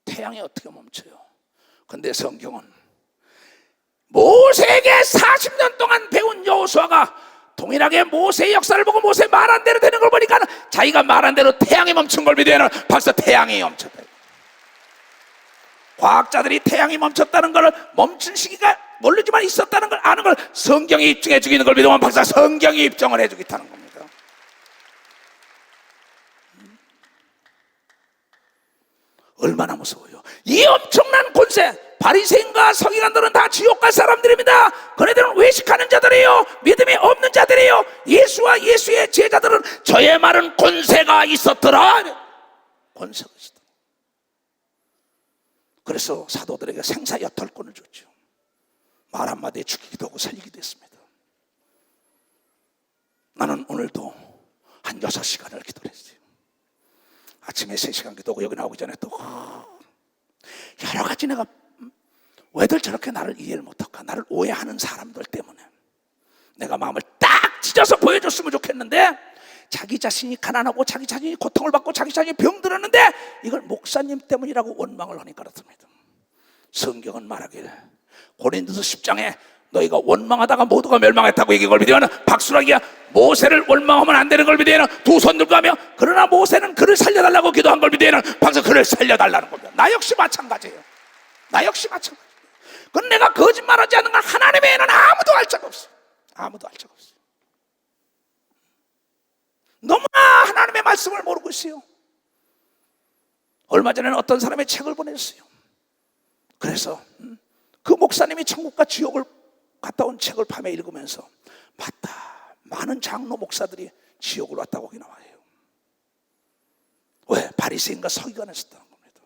태양이 어떻게 멈춰요? 근데 성경은 모세에게 40년 동안 배운 여호수아가 동일하게 모세의 역사를 보고 모세 말한 대로 되는 걸 보니까 자기가 말한 대로 태양이 멈춘 걸 믿어야 벌써 태양이 멈췄다. 과학자들이 태양이 멈췄다는 걸 멈춘 시기가 모르지만 있었다는 걸 아는 걸 성경이 입증해 주고 있는 걸 믿으면 박사 성경이 입증을 해주겠다는 겁니다. 얼마나 무서워요. 이 엄청난 권세. 바리새인과 서기관들은 다 지옥 갈 사람들입니다. 그네들은 외식하는 자들이에요. 믿음이 없는 자들이에요. 예수와 예수의 제자들은 저의 말은 권세가 있었더라. 권세가 있었더라. 그래서 사도들에게 생사여탈권을 줬죠. 말 한마디에 죽이기도 하고 살리기도 했습니다. 나는 오늘도 한 6시간을 기도를 했어요. 아침에 3시간 기도하고 여기 나오기 전에 또 여러 가지 내가 왜들 저렇게 나를 이해를 못할까, 나를 오해하는 사람들 때문에 내가 마음을 딱 찢어서 보여줬으면 좋겠는데 자기 자신이 가난하고 자기 자신이 고통을 받고 자기 자신이 병들었는데 이걸 목사님 때문이라고 원망을 하니까 그렇습니다. 성경은 말하기를 고린도서 10장에 너희가 원망하다가 모두가 멸망했다고 얘기한 걸 믿으면 박수라기야 모세를 원망하면 안 되는 걸 믿으면 두 손 들고 하며 그러나 모세는 그를 살려달라고 기도한 걸 믿으면 박수 그를 살려달라는 겁니다. 나 역시 마찬가지예요. 나 역시 마찬가지예요. 그건 내가 거짓말하지 않는 건 하나님 외에는 아무도 알 자가 없어요. 아무도 알 자가 없어요. 너무나 하나님의 말씀을 모르고 있어요. 얼마 전에는 어떤 사람의 책을 보냈어요. 그래서 그 목사님이 천국과 지옥을 갔다 온 책을 밤에 읽으면서 맞다, 많은 장로 목사들이 지옥을 왔다고 거기 나와요. 왜? 바리새인과 서기관에 있었다는 겁니다.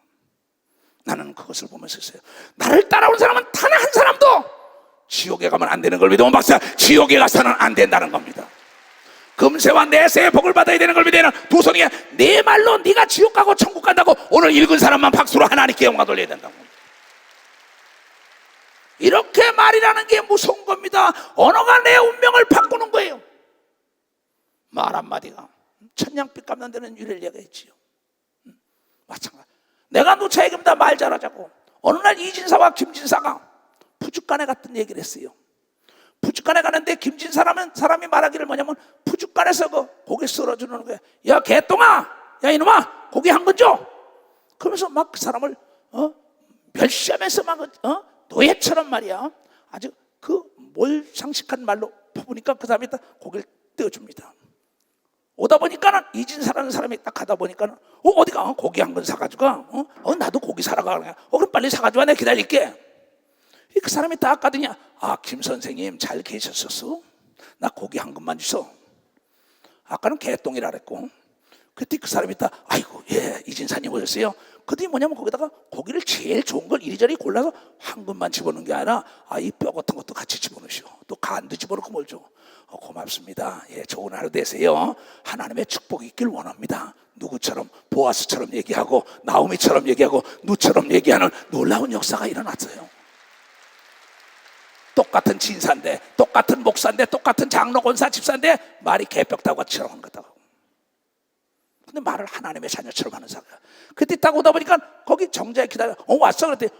나는 그것을 보면서 있어요. 나를 따라온 사람은 단 한 사람도 지옥에 가면 안 되는 걸 믿으면 박사, 지옥에 가서는 안 된다는 겁니다. 금세와 내세의 복을 받아야 되는 걸 믿어야 되는 두 손이야. 네 말로 네가 지옥 가고 천국 간다고 오늘 읽은 사람만 박수로 하나님께 영광 돌려야 된다고. 이렇게 말이라는 게 무서운 겁니다. 언어가 내 운명을 바꾸는 거예요. 말 한마디가 천냥빛 갚는 데는 유래리가 있지요. 마찬가지. 내가 누차 얘기합니다. 말 잘하자고. 어느 날 이진사와 김진사가 푸죽간에 갔던 얘기를 했어요. 푸죽간에 가는데 김진사라는 사람이 말하기를 뭐냐면 푸죽간에서 그 고기 썰어주는 거야. 야 개똥아, 야 이놈아, 고기 한 건 줘. 그러면서 막 그 사람을 멸시하면서 막 노예처럼 말이야. 아주 그 몰상식한 말로 퍼부니까 그 사람이 딱 고기를 떼어줍니다. 오다 보니까는 이진사라는 사람이 딱 가다 보니까는 어디가 고기 한 건 사가지고 가. 나도 고기 사러 가. 그럼 빨리 사가지고 와. 내가 기다릴게. 그 사람이 딱 가더니 김 선생님 잘 계셨었어? 나 고기 한 근만 주소. 아까는 개똥이라 그랬고 그때 그 사람이 딱 아이고 예 이진사님 오셨어요? 그들이 뭐냐면 거기다가 고기를 제일 좋은 걸 이리저리 골라서 한 근만 집어넣는 게 아니라 이 뼈 같은 것도 같이 집어넣으시오. 또 간도 집어넣고 뭘 줘. 고맙습니다. 예, 좋은 하루 되세요. 하나님의 축복이 있길 원합니다. 누구처럼 보아스처럼 얘기하고 나오미처럼 얘기하고 누처럼 얘기하는 놀라운 역사가 일어났어요. 똑같은 진사인데 똑같은 목사인데 똑같은 장로 권사 집사인데 말이 개벽다고 치라고 하는 거다. 근데 말을 하나님의 자녀처럼 하는 사람이야. 그때 딱 오다 보니까 거기 정자에 기다려. 왔어. 그랬더니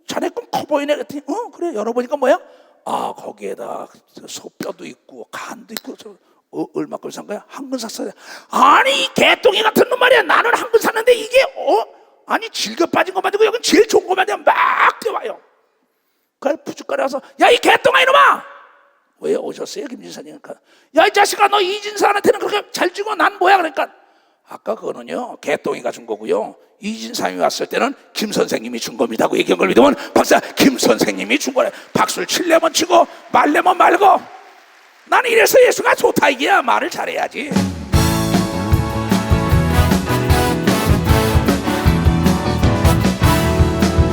자네 건 커 보이네. 그랬더니 그래 열어보니까 뭐야? 거기에다 소뼈도 있고 간도 있고 얼마큼 산 거야? 한 근 샀어요. 아니 이 개똥이 같은 놈 말이야. 나는 한 근 샀는데 이게 아니 질겨 빠진 것만 들고 여긴 제일 좋은 것만 들고 막 뛰어와요. 그래 푸죽간에 와서 야 이 개똥아 이놈아 왜 오셨어요 김진사님? 야 이 자식아 너 이진사한테는 그렇게 잘 주고 난 뭐야? 그러니까 아까 그거는요 개똥이가 준 거고요 이진사님이 왔을 때는 김 선생님이 준 겁니다. 그 얘기한 걸 믿으면 박사 김 선생님이 준 거래. 박수를 칠려면 치고 말려면 말고. 나는 이래서 예수가 좋다 이게야. 말을 잘해야지.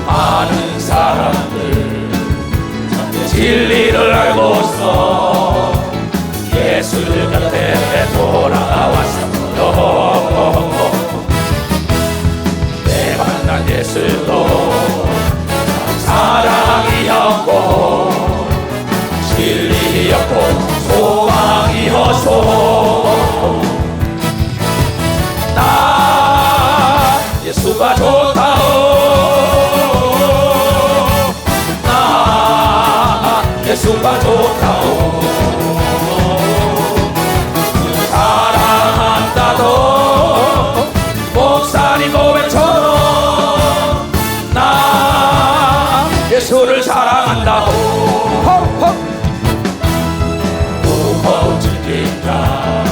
많은 사람들 진리를 알고서 예수 곁에 돌아왔어요. 내 만난 예수도 사랑이었고 진리였고 소망이었소. 나 예수가 좋다오. 나 예수가 좋다오. 사랑한다도 목사님 고백처럼 나 예수를 사랑한다오. 무거운 짐진자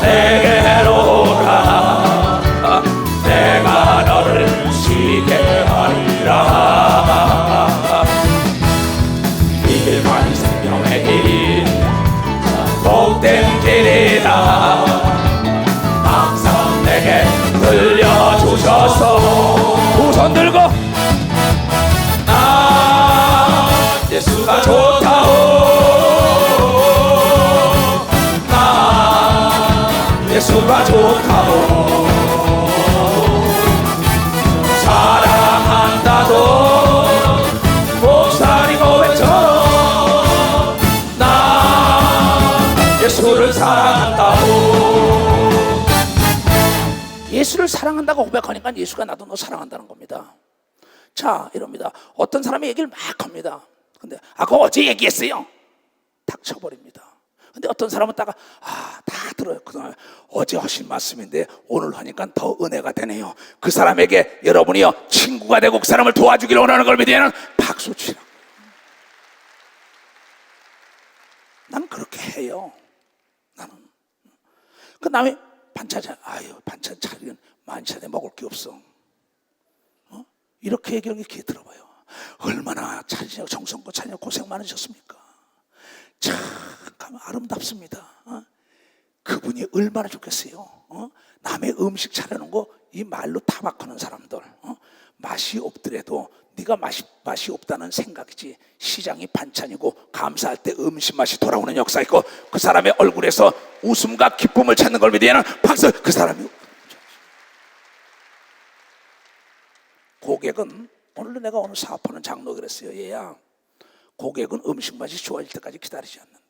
내게로 오라. 내가 너를 쉬게 하리라. 이 길만이 생명의 길 복된 길이라. 항상 내게 들려주셔서 두 손 들고 나 예수가 좋다오. 나 예수가 좋다오. 사랑한다도 목사님 고백처럼 나 예수를 사랑한다고. 예수를 사랑한다고 고백하니까 예수가 나도 너 사랑한다는 겁니다. 자 이럽니다. 어떤 사람이 얘기를 막 합니다. 근데 그거 어제 얘기했어요. 탁 쳐버립니다. 근데 어떤 사람은 다 들어요. 그다음에 어제 하신 말씀인데 오늘 하니까 더 은혜가 되네요. 그 사람에게 여러분이요 친구가 되고 그 사람을 도와주기를 원하는 걸 믿으면 박수 치라. 나는 그렇게 해요. 나는 그 다음에 반찬 반찬 차리면 만찬에 먹을 게 없어. 이렇게 얘기하는 게 들어봐요. 얼마나 차리냐고 정성껏 차리냐고 고생 많으셨습니까? 참 아름답습니다. 그분이 얼마나 좋겠어요. 남의 음식 차려놓은 거 이 말로 타박하는 사람들, 맛이 없더라도 네가 맛이 없다는 생각이지, 시장이 반찬이고 감사할 때 음식 맛이 돌아오는 역사 있고, 그 사람의 얼굴에서 웃음과 기쁨을 찾는 걸 믿으면 박수. 그 사람이 고객은, 오늘도 내가 오늘 사업하는 장로가 그랬어요. 얘야, 고객은 음식 맛이 좋아질 때까지 기다리지 않는다.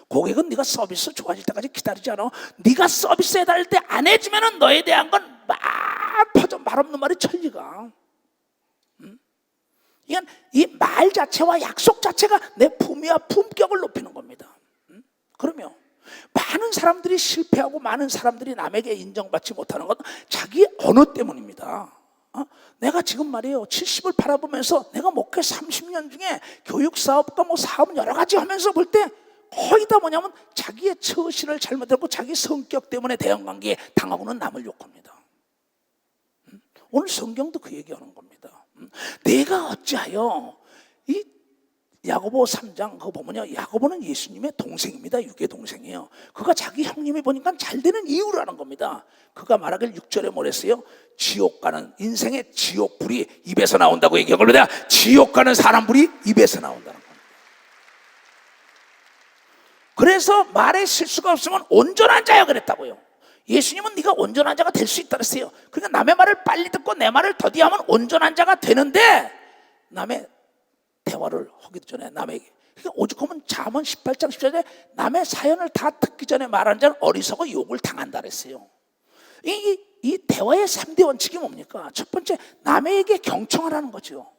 고객은 네가 서비스 좋아질 때까지 기다리지 않아. 네가 서비스 해달 때 안 해주면 너에 대한 건 말없는 말이 천리가. 이건 이 말 자체와 약속 자체가 내 품위와 품격을 높이는 겁니다. 그러면 많은 사람들이 실패하고 많은 사람들이 남에게 인정받지 못하는 건 자기 언어 때문입니다. 내가 지금 말이에요, 70을 바라보면서 내가 목회 30년 중에 교육사업과 뭐 사업 여러 가지 하면서 볼 때 거의 다 뭐냐면 자기의 처신을 잘못했고 자기 성격 때문에 대인관계에 당하고는 남을 욕합니다. 오늘 성경도 그 얘기하는 겁니다. 내가 어찌하여, 이 야고보 3장 그거 보면요, 야고보는 예수님의 동생입니다. 육의 동생이에요. 그가 자기 형님이 보니까 잘 되는 이유라는 겁니다. 그가 말하길 6절에 뭐랬어요? 지옥 가는, 인생의 지옥 불이 입에서 나온다고 얘기한 겁니다. 지옥 가는 사람 불이 입에서 나온다는 겁니다. 그래서 말에 실수가 없으면 온전한 자야 그랬다고요. 예수님은 네가 온전한 자가 될 수 있다 그랬어요. 그러니까 남의 말을 빨리 듣고 내 말을 더디하면 온전한 자가 되는데, 남의 대화를 하기도 전에 남에게, 그러니까 오죽하면 잠언 18장 14절에 남의 사연을 다 듣기 전에 말하는 자는 어리석어 욕을 당한다 그랬어요. 이 대화의 3대 원칙이 뭡니까? 첫 번째, 남에게 경청하라는 거죠.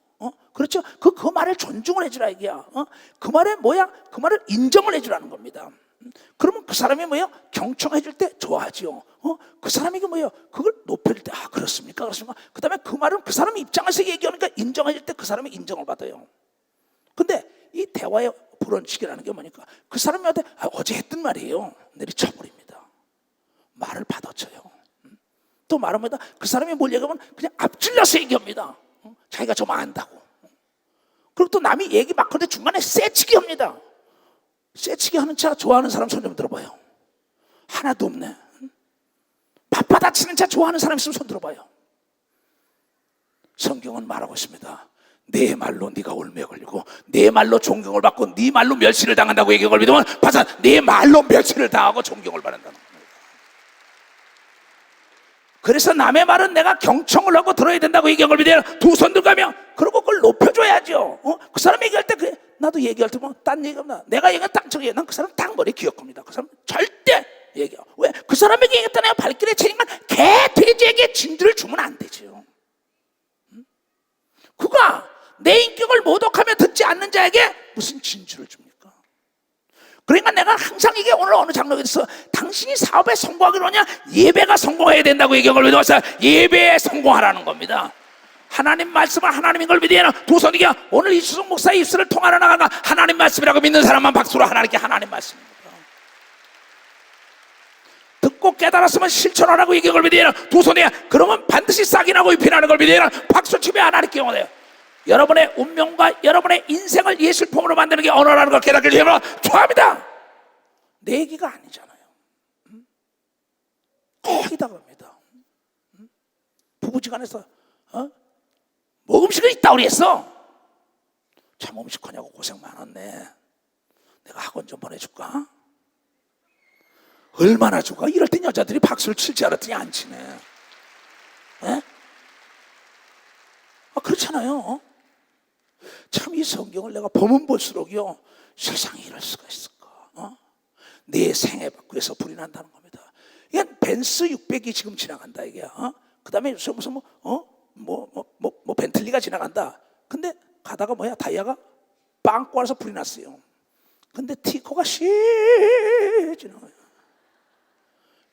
그렇죠? 그 말을 존중을 해주라 이게야. 그 말에 뭐야? 그 말을 인정을 해주라는 겁니다. 그러면 그 사람이 뭐예요? 경청해줄 때 좋아하지요. 그 사람에게 뭐예요? 그걸 높여줄 때, 아 그렇습니까? 그렇습니까? 그 다음에 그 말은 그 사람 입장에서 얘기하니까 인정해줄 때 그 사람이 인정을 받아요. 근데 이 대화의 불원칙이라는 게 뭐니까, 그 사람한테 어제 했던 말이에요, 내리쳐버립니다. 말을 받아쳐요. 또 말합니다. 그 사람이 뭘 얘기하면 그냥 앞질러서 얘기합니다. 자기가 좀 안다고. 그리고 또 남이 얘기 막 하는데 중간에 쎄치기 합니다. 쎄치기 하는 차 좋아하는 사람 손 좀 들어봐요. 하나도 없네. 맞받아치는 차 좋아하는 사람 있으면 손 들어봐요. 성경은 말하고 있습니다. 내 말로 네가 올매 걸리고 내 말로 존경을 받고 네 말로 멸시를 당한다고 얘기한 걸 믿으면 바사 내 말로 멸시를 당하고 존경을 받는다는 겁니다. 그래서 남의 말은 내가 경청을 하고 들어야 된다고 얘기한 걸 믿어요. 두 손 들가며 그리고 그걸 높여줘야죠. 그 사람 얘기할 때 그래. 나도 얘기할 때 뭐 딴 얘기하면 내가 얘기한 딱 저기 난 그 사람 딱 머리에 기억합니다. 그 사람 절대 얘기해. 왜? 그 사람에게 얘기했다 내가 발길에 채니까 개 돼지에게 진주를 주면 안 되죠. 그가 내 인격을 모독하며 듣지 않는 자에게 무슨 진주를 줍니까? 그러니까 내가 항상 이게 오늘 어느 장로에서 당신이 사업에 성공하기로 하냐? 예배가 성공해야 된다고 얘기한 걸 믿어서 예배에 성공하라는 겁니다. 하나님 말씀을 하나님인 걸 믿으면 두 손이게 오늘 이수성 목사의 입술을 통하여 나가가 하나님 말씀이라고 믿는 사람만 박수로 하나님께 하나님 말씀입니다. 듣고 깨달았으면 실천하라고 얘기한 걸 믿으면 두 손이게 그러면 반드시 싹이 나고 잎이 나는 걸 믿으면 박수치며 하나님께 영원해요. 여러분의 운명과 여러분의 인생을 예술품으로 만드는 게 언어라는 걸 깨닫게 되면 좋아합니다. 내 얘기가 아니잖아요. 거의 다 그럽니다. 부부지간에서 뭐 음식은 있다 그랬어. 참 음식하냐고 고생 많았네. 내가 학원 좀 보내줄까? 얼마나 줄까? 이럴 땐 여자들이 박수를 칠 줄 알았더니 안 치네. 그렇잖아요. 참 이 성경을 내가 보면 볼수록요, 세상에 이럴 수가 있을까? 내 생애 바꾸에서 불이 난다는 겁니다. 이건 벤츠 600이 지금 지나간다 이게. 그 다음에 무슨 뭐 벤틀리가 지나간다. 근데 가다가 뭐야 다이아가 빵 꽈서 불이 났어요. 근데 티코가 씩 지나가요.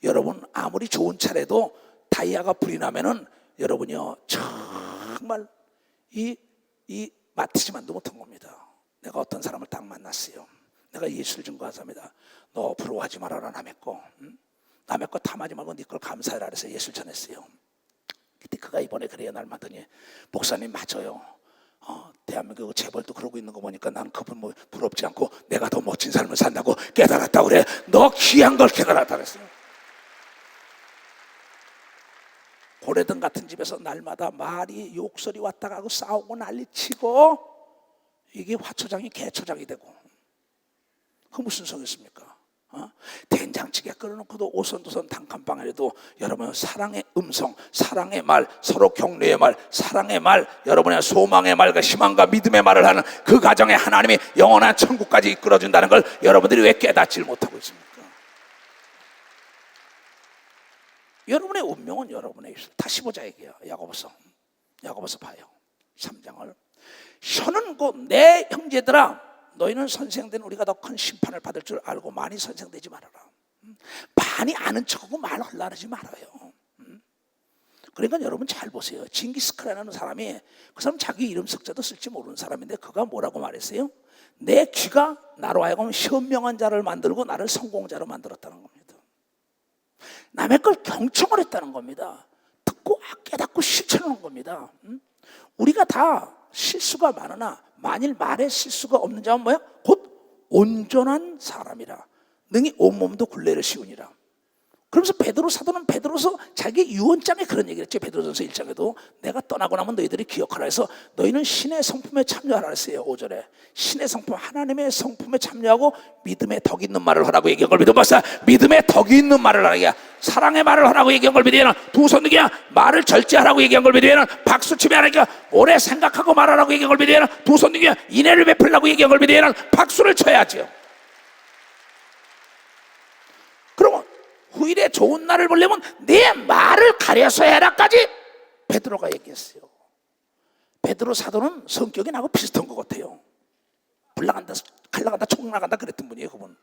여러분 아무리 좋은 차래도 다이아가 불이 나면은 여러분이요 정말 이 맡지만도 못한 겁니다. 내가 어떤 사람을 딱 만났어요. 내가 예수를 증거하사입니다. 너 부러워하지 말아라 남의 거. 남의 거 탐하지 말고 네 걸 감사해라 그래서 예수를 전했어요. 그때 그가 이번에 그래요 날 만더니 목사님 맞아요. 대한민국 재벌도 그러고 있는 거 보니까 난 그분 뭐 부럽지 않고 내가 더 멋진 삶을 산다고 깨달았다고 그래. 너 귀한 걸 깨달았다 그랬어요. 고래등 같은 집에서 날마다 말이 욕설이 왔다 가고 싸우고 난리치고 이게 화초장이 개초장이 되고, 그 무슨 성이었습니까? 된장찌개 끓여놓고도 오손도손 단칸방에도 여러분 사랑의 음성, 사랑의 말, 서로 격려의 말, 사랑의 말, 여러분의 소망의 말과 희망과 믿음의 말을 하는 그 가정에 하나님이 영원한 천국까지 이끌어준다는 걸 여러분들이 왜 깨닫지를 못하고 있습니까? 여러분의 운명은 여러분의 입술. 다시 보자 얘기야. 야고보서 봐요. 3장을. 혀는 곧 내 형제들아, 너희는 선생된 우리가 더 큰 심판을 받을 줄 알고 많이 선생되지 말아라. 많이 아는 척하고 말 헐라르지 말아요. 그러니까 여러분 잘 보세요. 징기스칸이라는 사람이, 그 사람 자기 이름 석자도 쓸지 모르는 사람인데 그가 뭐라고 말했어요? 내 귀가 나로 하여금 현명한 자를 만들고 나를 성공자로 만들었다는 겁니다. 남의 걸 경청을 했다는 겁니다. 듣고 깨닫고 실천하는 겁니다. 우리가 다 실수가 많으나 만일 말에 실수가 없는 자는 뭐야? 곧 온전한 사람이라 능히 온몸도 굴레를 씌우니라. 그러면서 베드로 사도는 베드로서 자기 유언장에 그런 얘기를 했죠. 베드로전서 1장에도 내가 떠나고 나면 너희들이 기억하라 해서 너희는 신의 성품에 참여하라 했어요. 5절에 신의 성품, 하나님의 성품에 참여하고 믿음의 덕 있는 말을 하라고 얘기한 걸 믿음 봤어. 믿음의 덕이 있는 말을 하라고, 사랑의 말을 하라고 얘기한 걸 믿으면 두 손 들기야 말을 절제하라고 얘기한 걸 믿으면 박수치며 하라니까 오래 생각하고 말하라고 얘기한 걸 믿으면 두 손 들기야 인애를 베풀라고 얘기한 걸 믿으면 박수를 쳐야죠. 그러면 후일에 좋은 날을 보려면 내 말을 가려서 해라까지 베드로가 얘기했어요. 베드로 사도는 성격이 나하고 비슷한 것 같아요. 불 나간다, 칼 나간다, 총 나간다 그랬던 분이에요, 그분.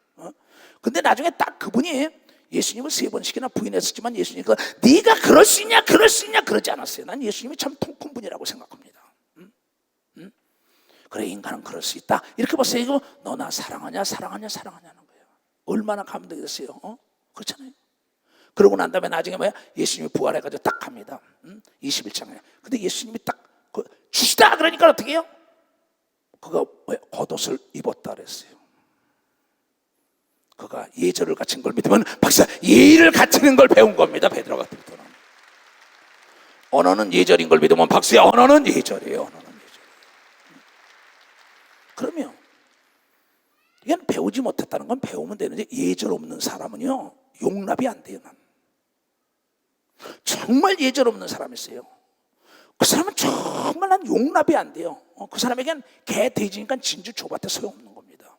근데 나중에 딱 그분이 예수님을 3번씩이나 부인했었지만 예수님이 네가 그럴 수 있냐 그러지 않았어요. 난 예수님이 참 통큰 분이라고 생각합니다. 그래, 인간은 그럴 수 있다 이렇게 보세요. 이거 너 나 사랑하냐는 거예요. 얼마나 감동이 됐어요. 그렇잖아요. 그러고 난 다음에 나중에 뭐야? 예수님이 부활해가지고 딱 갑니다. 21장에. 근데 예수님이 딱 주시다 그러니까 어떻게 해요? 그가 겉옷을 입었다 그랬어요. 그가 예절을 갖춘 걸 믿으면 박사 예의를 갖추는 걸 배운 겁니다. 베드로 같은 분은. 언어는 예절인 걸 믿으면 박수야 언어는 예절이에요. 언어는 예절. 그러면 이건 배우지 못했다는 건 배우면 되는데 예절 없는 사람은요 용납이 안 돼요. 난 정말 예절 없는 사람이 있어요. 그 사람은 정말 난 용납이 안 돼요. 그 사람에겐 개 돼지니까 진주 조밭에 소용없는 겁니다.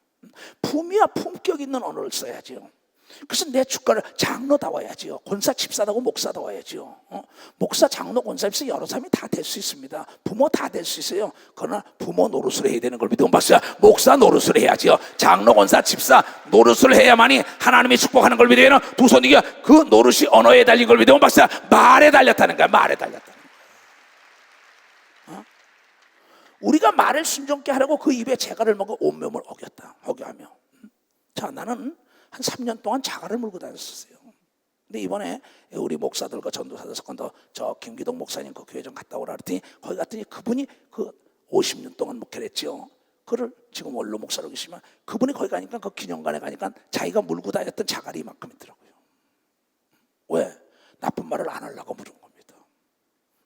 품위와 품격 있는 언어를 써야죠. 그래서 내 주가를 장로다워야지요. 권사 집사다고 목사다워야지요. 목사, 장로, 권사, 집사 여러 사람이 다 될 수 있습니다. 부모 다 될 수 있어요. 그러나 부모 노릇을 해야 되는 걸 믿으면 박수야. 목사 노릇을 해야지요. 장로, 권사, 집사 노릇을 해야만이 하나님이 축복하는 걸 믿으면 두 손이가 그 노릇이 언어에 달린 걸 믿으면 박수야. 말에 달렸다는 거야. 말에 달렸다는 거야. 우리가 말을 순종케 하려고 그 입에 재갈을 먹어 온몸을 어겨하며. 자, 나는 한 3년 동안 자갈을 물고 다녔었어요. 근데 이번에 우리 목사들과 전도사들 섞어서 저 김기동 목사님 그 교회 좀 갔다 오라 그랬더니 거기 갔더니 그분이 그 50년 동안 목회를 했죠. 그를 지금 원로 목사로 계시지만 그분이 거기 가니까 그 기념관에 가니까 자기가 물고 다녔던 자갈이 이만큼 있더라고요. 왜? 나쁜 말을 안 하려고 물은 겁니다.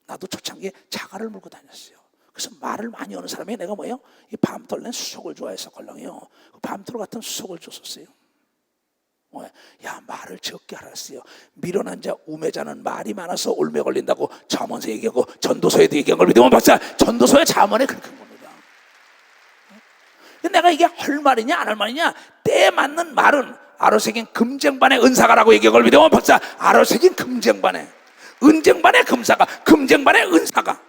나도 초창기에 자갈을 물고 다녔어요. 그래서 말을 많이 하는 사람이 내가 뭐예요? 이 밤톨 낸 수속을 좋아해서 걸렁이요. 그 밤톨 같은 수속을 줬었어요. 야, 말을 적게 하랬어요. 미련한 자 우매자는 말이 많아서 올매 걸린다고 잠언서 얘기하고 전도서에도 얘기한 걸 믿으면 박사 전도서의 잠언에 그렇게 한 겁니다. 내가 이게 할 말이냐 안 할 말이냐 때에 맞는 말은 아로새긴 금쟁반의 은사가라고 얘기한 걸 믿으면 박사 아로새긴 금쟁반의 은쟁반의 금사가 금쟁반의 은사가.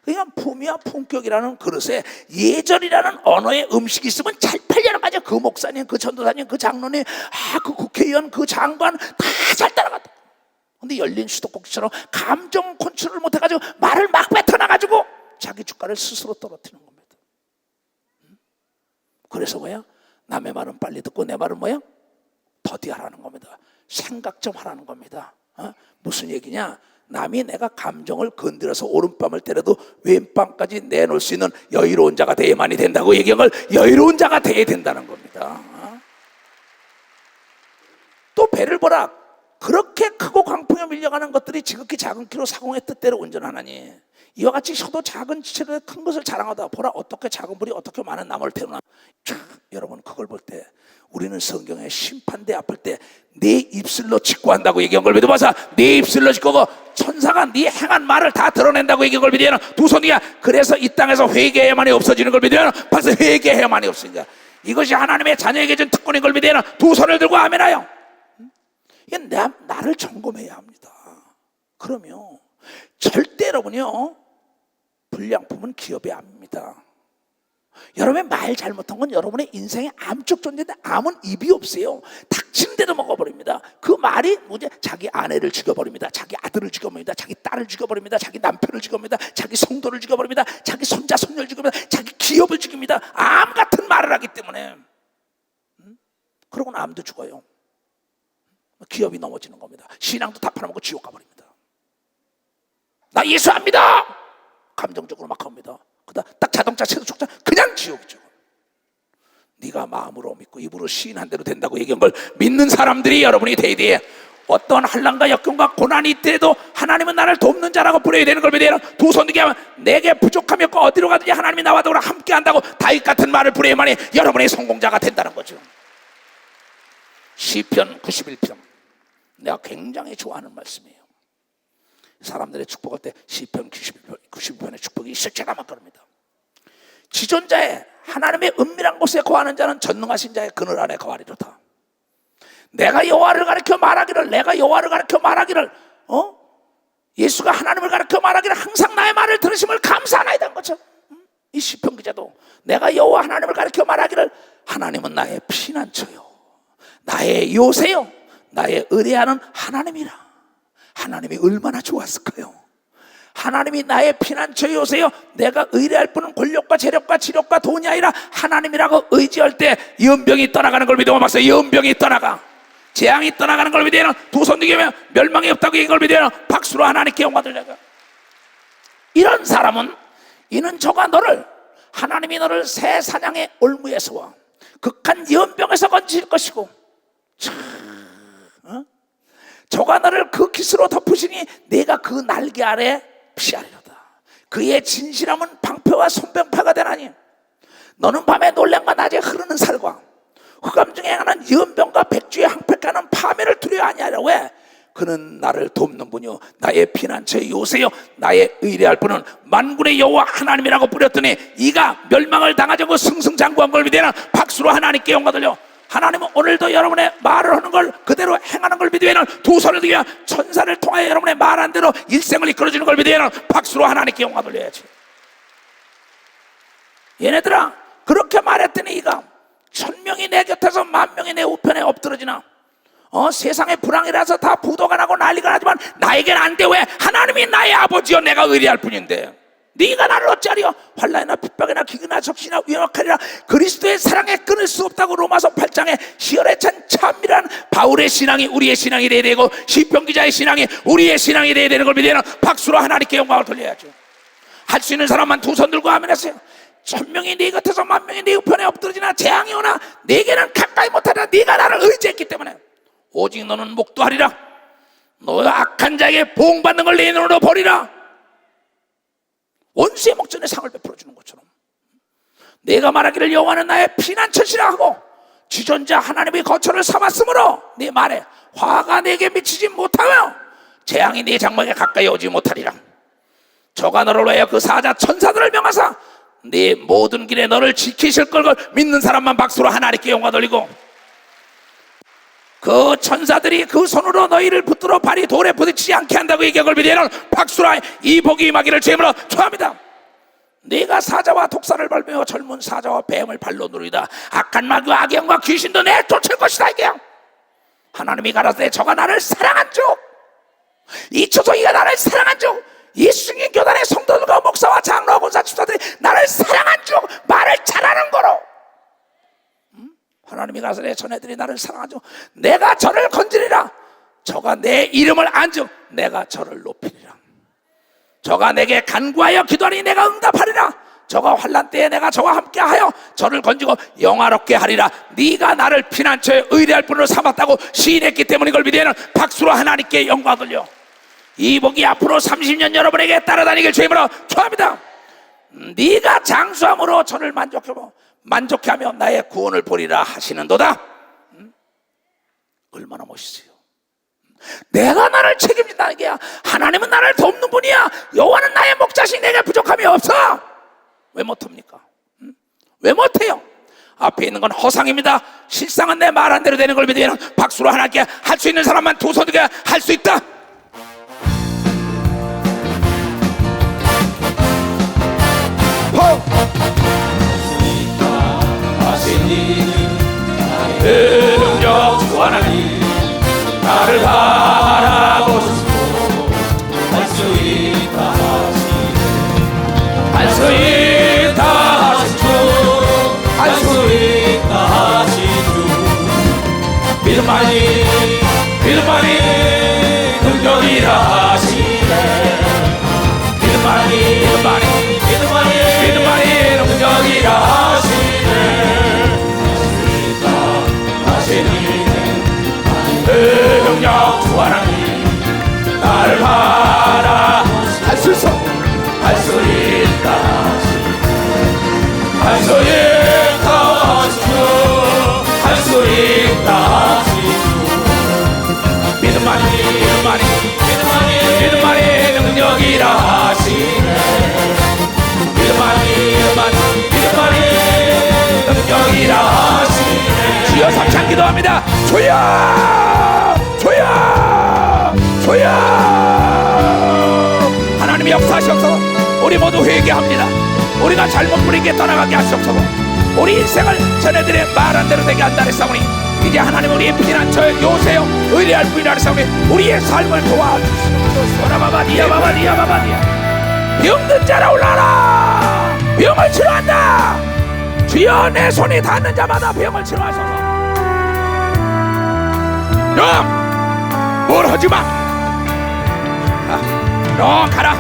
그냥 품위와 품격이라는 그릇에 예절이라는 언어의 음식이 있으면 잘 팔려는 거죠. 그 목사님, 그 전도사님, 그 장로님, 그 국회의원, 그 장관 다 잘 따라갔다. 근데 열린 수도꼭지처럼 감정 컨트롤을 못해가지고 말을 막 뱉어놔가지고 자기 주가를 스스로 떨어뜨리는 겁니다. 그래서 뭐야? 남의 말은 빨리 듣고 내 말은 뭐야? 더디하라는 겁니다. 생각 좀 하라는 겁니다. 무슨 얘기냐? 남이 내가 감정을 건드려서 오른뺨을 때려도 왼뺨까지 내놓을 수 있는 여유로운 자가 되어야만이 된다고 얘기한 걸 여유로운 자가 되어야 된다는 겁니다. 또 배를 보라. 그렇게 크고 광풍에 밀려가는 것들이 지극히 작은 키로 사공의 뜻대로 운전하나니 이와 같이 혀도 작은 지체로 큰 것을 자랑하다 보라 어떻게 작은 불이 어떻게 많은 나무를 태우나. 여러분 그걸 볼 때 우리는 성경에 심판대 아플 때 네 입술로 직구한다고 얘기한 걸 믿어봐서 네 입술로 직구고 천사가 네 행한 말을 다 드러낸다고 얘기한 걸 믿으면 두 손이야. 그래서 이 땅에서 회개해야만이 없어지는 걸 믿으면 벌써 회개해야만이 없으니까 이것이 하나님의 자녀에게 준 특권인 걸 믿으면 두 손을 들고 아멘하여. 이게 나를 점검해야 합니다. 그러면 절대 여러분요 불량품은 기업이 압니다. 여러분의 말 잘못한 건 여러분의 인생의 암적 존재인데 암은 입이 없어요. 닥치는 대로 먹어버립니다. 그 말이 뭐지? 자기 아내를 죽여버립니다. 자기 아들을 죽여버립니다. 자기 딸을 죽여버립니다. 자기 남편을 죽여버립니다. 자기 성도를 죽여버립니다. 자기 손자 손녀를 죽여버립니다. 자기 기업을 죽입니다. 암 같은 말을 하기 때문에 그러고는 암도 죽어요. 기업이 넘어지는 겁니다. 신앙도 다 팔아먹고 지옥 가버립니다. 나 예수 압니다. 감정적으로 막 합니다. 그다음 딱 자동차 세도 촉자 그냥 지옥이죠. 네가 마음으로 믿고 입으로 시인한 대로 된다고 얘기한 걸 믿는 사람들이 여러분이 돼야 돼. 어떤 환난과 역경과 고난이 있더라도 하나님은 나를 돕는 자라고 부르어야 되는 걸 믿어야 돼요. 두 손 들게 하면 내게 부족함이 없고 어디로 가든지 하나님이 나와 더불어 함께 한다고 다윗 같은 말을 부르어야만이 여러분의 성공자가 된다는 거죠. 시편 91편 내가 굉장히 좋아하는 말씀이에요. 사람들의 축복할 때 시편 91편의 축복이 실제가 막 그럽니다. 지존자의 하나님의 은밀한 곳에 거하는 자는 전능하신 자의 그늘 아래 거하리로다. 내가 여호와를 가르쳐 말하기를 예수가 하나님을 가르쳐 말하기를 항상 나의 말을 들으심을 감사하나이다 거죠. 이 시편 기자도 내가 여호와 하나님을 가르쳐 말하기를 하나님은 나의 피난처요 나의 요새요 나의 의뢰하는 하나님이라. 하나님이 얼마나 좋았을까요? 하나님이 나의 피난처 요새요 내가 의뢰할 분은 권력과 재력과 지력과 돈이 아니라 하나님이라고 의지할 때 연병이 떠나가는 걸 믿으면 박사 연병이 떠나가 재앙이 떠나가는 걸 믿으면 두 손 들기면 멸망이 없다고 얘기한 걸 믿으면 박수로 하나님께 영광 돌려가. 이런 사람은 이는 저가 너를 하나님이 너를 새 사냥의 올무에서와 극한 연병에서 건지실 것이고 저가 너를 그 깃으로 덮으시니 네가 그 날개 아래 피하리로다. 그의 진실함은 방패와 손병파가 되나니 너는 밤에 놀람과 낮에 흐르는 살과 흑암 중에 행하는 연병과 백주의 항패가는 파멸을 두려워 아니하려. 왜? 그는 나를 돕는 분이요 나의 피난처의 요새요 나의 의뢰할 분은 만군의 여호와 하나님이라고 부렸더니 이가 멸망을 당하지 않고 승승장구한 걸 믿으나 박수로 하나님께 영광 돌려. 하나님은 오늘도 여러분의 말을 하는 걸 그대로 행하는 걸 믿으면 두 손을 들며 천사를 통하여 여러분의 말한 대로 일생을 이끌어주는 걸 믿으면 박수로 하나님께 영광 돌려야지. 얘네들아 그렇게 말했더니 이가 1000명이 내 곁에서 10,000명이 내 우편에 엎드러지나 세상에 불황이라서 다 부도가 나고 난리가 나지만 나에게는 안 돼. 왜? 하나님이 나의 아버지요 내가 의뢰할 뿐인데 네가 나를 어찌하리요? 환난이나 핍박이나 기근이나 적신이나 위험하리라. 그리스도의 사랑에 끊을 수 없다고 로마서 8장에 시열에 찬 참밀한 바울의 신앙이 우리의 신앙이 돼야 되고 시편 기자의 신앙이 우리의 신앙이 돼야 되는 걸 믿으면 박수로 하나님께 영광을 돌려야죠. 할 수 있는 사람만 두 손 들고 아멘하세요. 1000명이 네 곁에서 10,000명이 네 우편에 엎드러지나 재앙이 오나 내게는 가까이 못하리라. 네가 나를 의지했기 때문에 오직 너는 목도하리라. 너 악한 자에게 보응받는 걸 내 눈으로 보리라. 원수의 목전에 상을 베풀어 주는 것처럼 내가 말하기를 여호와는 나의 피난처시라 하고 지존자 하나님의 거처를 삼았으므로 네 말에 화가 내게 미치지 못하며 재앙이 네 장막에 가까이 오지 못하리라. 저가 너를 위하여 그 사자 천사들을 명하사 네 모든 길에 너를 지키실 걸 믿는 사람만 박수로 하나님께 영광 돌리고 그 천사들이 그 손으로 너희를 붙들어 발이 돌에 부딪히지 않게 한다고 얘기한 걸 믿으면 박수로 이 복이 임하기를 주님으로 축원합니다. 네가 사자와 독사를 밟으며 젊은 사자와 뱀을 발로 누르이다. 악한 마귀와 악영과 귀신도 내쫓을 것이다. 이게 하나님이 가라사대 저가 나를 사랑한 줄 이 초소이가 나를 사랑한 줄 예수님 교단의 성도들과 목사와 장로와 권사 집사들이 나를 사랑한 줄 말을 잘하는 거로 하나님이 가라사대 전애들이 나를 사랑한 줄 내가 저를 건지리라. 저가 내 이름을 안즉 내가 저를 높이리라. 저가 내게 간구하여 기도하니 내가 응답하리라. 저가 환난 때에 내가 저와 함께하여 저를 건지고 영화롭게 하리라. 네가 나를 피난처에 의뢰할 분으로 삼았다고 시인했기 때문에 이걸 믿으면 박수로 하나님께 영광 돌려. 이 복이 앞으로 30년 여러분에게 따라다니길 주임으로 축원합니다. 네가 장수함으로 저를 만족하며 나의 구원을 보리라 하시는도다. 얼마나 멋있어요. 내가 나를 책임진다는 게야. 하나님은 나를 돕는 분이야. 여호와는 나의 목자시니 내게 부족함이 없어. 왜 못합니까? 왜 못해요? 앞에 있는 건 허상입니다. 실상은 내 말한 대로 되는 걸 믿으면 박수로 하나님께 할 수 있는 사람만 두 손 들게 할 수 있다. 능력 주 하나님 나를 바라보시고 할 수 있다 할 수 있다 하신 주 할 수 있다 하신 주 믿음만이 능력이라 하시네. 믿음만이 능력이라 하시네. 능력 주 하나님 나를 바라 할 수 있어 할 수 있다 할 수 있다 할 수 있다 믿음만이 능력이라 하시네. 믿음만이 능력이라 하시네. 주여 삼창 기도합니다. 주여 하나님이 역사하시옵소서. 우리 모두 회개합니다. 우리가 잘못 부린 게 떠나가게 하시옵소서. 우리 인생을 전애들의 말한 대로 되게 한다 했사오니 이제 하나님 우리의 피난처 요새요 의뢰할 분이라 했사오니 우리의 삶을 도와주시옵소서. 바바디야 병든 자라 올라라. 병을 치료한다. 주여 내 손이 닿는 자마다 병을 치료하소서. 뭘 하지마. 너 가라.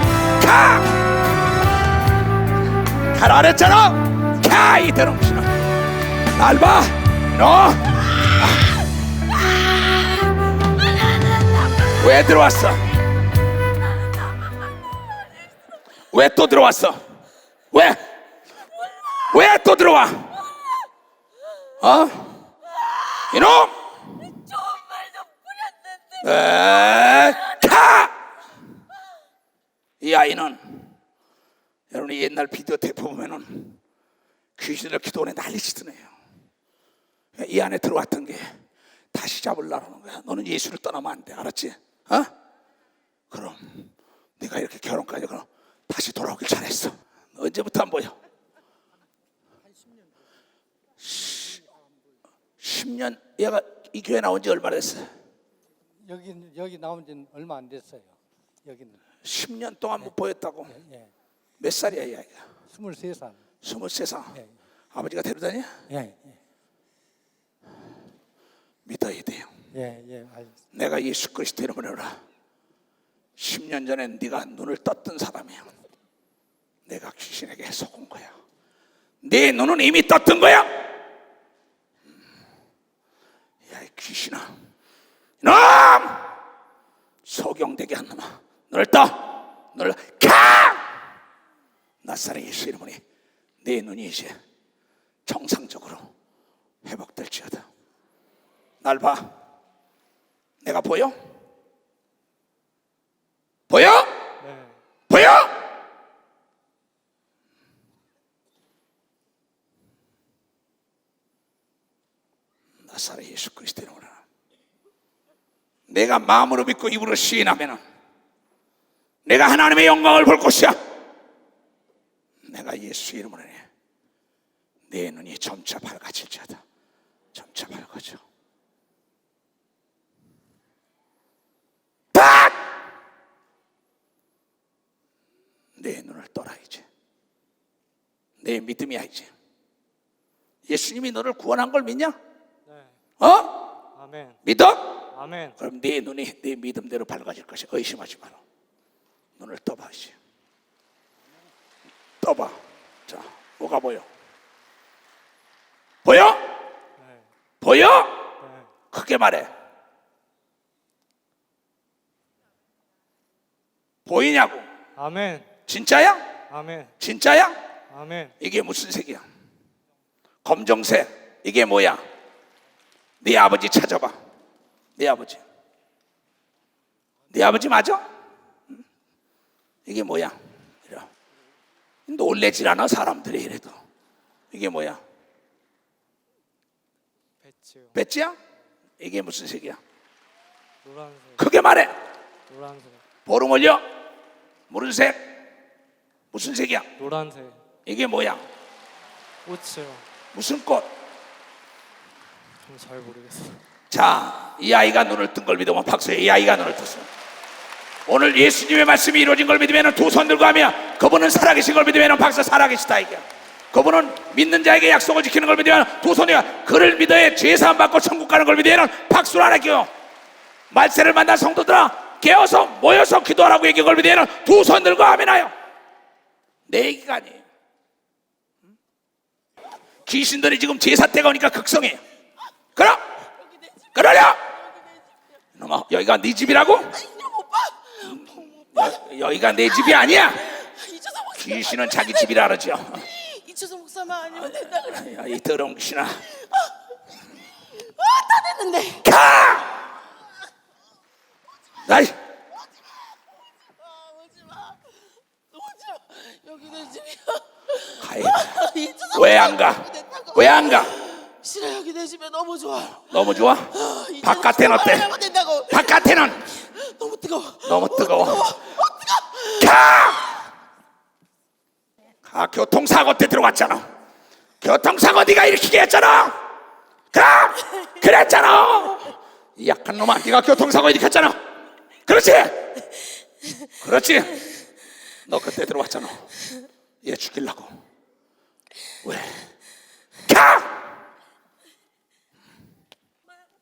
가라 그랬잖아. 가 이 대롱신아. 날 봐. 너 왜 들어왔어? 왜 또 들어왔어? 왜 또 들어와? 이놈!
좋은 말도 뿌렸는데
이 아이는 여러분이 옛날 비디오 테이프 보면은 귀신을 기도원에 난리치더네요. 이 안에 들어왔던 게 다시 잡으려는 거야. 너는 예수를 떠나면 안 돼. 알았지? 그럼 네가 이렇게 결혼까지 그럼 다시 돌아오길 잘했어. 언제부터 안 보여? 10년. 얘가 이 교회 나온 지 얼마나 됐어?
여기 나온 지는 얼마 안 됐어요. 여기는
10년 동안 못 보였다고?
예.
몇 살이야 이 아이가?
23살.
23살.
예.
아버지가 데려다녀?
예.
믿어야 돼요.
예. 알겠습니다.
내가 예수 그리스도 이름으로 10년 전에 네가 눈을 떴던 사람이야. 내가 귀신에게 속은 거야. 네 눈은 이미 떴던 거야. 야, 이 귀신아, 놈! 소경되게 한 놈아, 너를 떠, 너를 가! 나사렛 예수 이름으로 네 눈이 이제 정상적으로 회복될지어다. 날 봐. 내가 보여? 보여?
네.
보여? 나사렛 예수 그리스도 이름으로 내가 마음으로 믿고 입으로 시인하면 내가 하나님의 영광을 볼 것이야. 내가 예수 이름으로 내 눈이 점차 밝아질지어다. 점차 밝아져. 딱! 내 눈을 떠라 이제. 내 믿음이야 이제. 예수님이 너를 구원한 걸 믿냐?
네.
어?
아멘.
믿어?
아멘.
그럼 네 눈이 네 믿음대로 밝아질 것이 의심하지 마라. 눈을 떠봐. 떠봐. 자, 뭐가 보여? 보여?
네.
보여?
네.
크게 말해. 보이냐고?
아멘.
진짜야?
아멘.
진짜야?
아멘.
이게 무슨 색이야? 검정색. 이게 뭐야? 네 아버지 찾아봐. 네 아버지. 네 아버지 맞아? 응? 이게 뭐야? 이래. 놀래질 않아 사람들이 이래도. 이게 뭐야?
배치요.
배지야? 이게 무슨 색이야?
노란색.
크게 말해.
노란색.
보름 올려. 무슨색? 무슨 색이야?
노란색.
이게 뭐야?
꽃이요.
무슨 꽃?
잘 모르겠어요.
자, 이 아이가 눈을 뜬 걸 믿으면 박수해. 이 아이가 눈을 떴어. 오늘 예수님의 말씀이 이루어진 걸 믿으면 두 손 들고 하며 그분은 살아계신 걸 믿으면 박수. 살아계시다 이게. 그분은 믿는 자에게 약속을 지키는 걸 믿으면 두 손이야. 그를 믿어야 죄사함 받고 천국 가는 걸 믿으면 박수를 하라 겨. 말세를 만난 성도들아, 깨어서 모여서 기도하라고 얘기한 걸 믿으면 두 손 들고 아멘하여. 내 얘기가 아니에요. 귀신들이 지금 제사 때가 오니까 극성해. 그럼 그러려. 이놈아, 여기가 네 집이라고? 여기가 내 집이 아니야.
이천성 목사
귀신은 자기 집이라 그러죠.
이천성 목사만 아니면 된다 그래.
야, 이 더러운 귀신아,
다 됐는데.
가! 나이,
오지마. 오지마. 여기 내 집이야. 이천성
왜 안 가? 왜 안 가?
싫어, 여기 내 집에 너무 좋아.
너무 좋아?
이천성
바깥에는
목사만
어때?
하면 된다고.
바깥에는
너무 뜨거워.
너무 뜨거워.
뜨거워.
가! 교통사고 때 들어왔잖아. 교통사고 네가 일으키게 했잖아. 그럼 그랬잖아. 이 약한 놈아, 네가 교통사고 일으켰잖아. 그렇지? 그렇지? 너 그때 들어왔잖아. 얘 죽이려고. 왜? 가!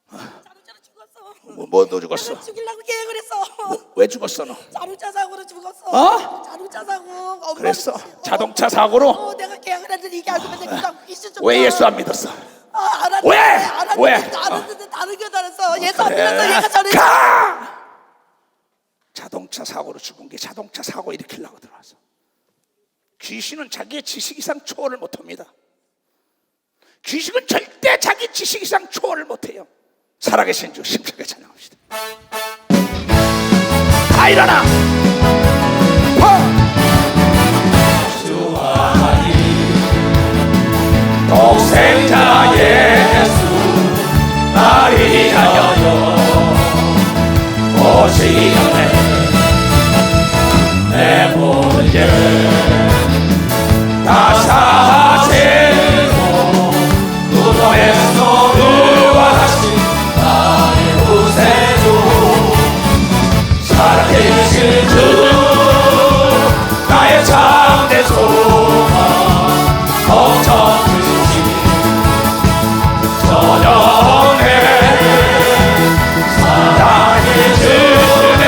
자루자루 죽었어.
뭐 죽었어?
내가 죽이려고 계획을 했어.
왜 죽었어 너?
자루자 사고로 죽었어.
어?
자루자 사고. 엄마가
그랬어?
죽였어.
자동차 사고로?
내가 계획을 했는데 이게 알고 보니까 그다음 귀신 좀.
왜 예수 안 믿었어?
알았는데,
왜?
알았는데,
왜?
알았는데 다른 게 다르서 예수 안 믿었어. 얘가 전에.
가! 자동차 사고로 죽은 게 자동차 사고 일으키려고 들어와서. 귀신은 자기의 지식 이상 초월을 못합니다. 귀신은 절대 자기 지식 이상 초월을 못해요. 살아계신 주 심차게 찬양합시다. 다 일어나. 독생자 예수 나를 위하여 오시옵네. 내 모든 죄를 다 사하시고 무덤에서 부활하신 나의 구세주 살아계신 주 나의 참된 소망 엄청 크신 전영해 사랑의 주님의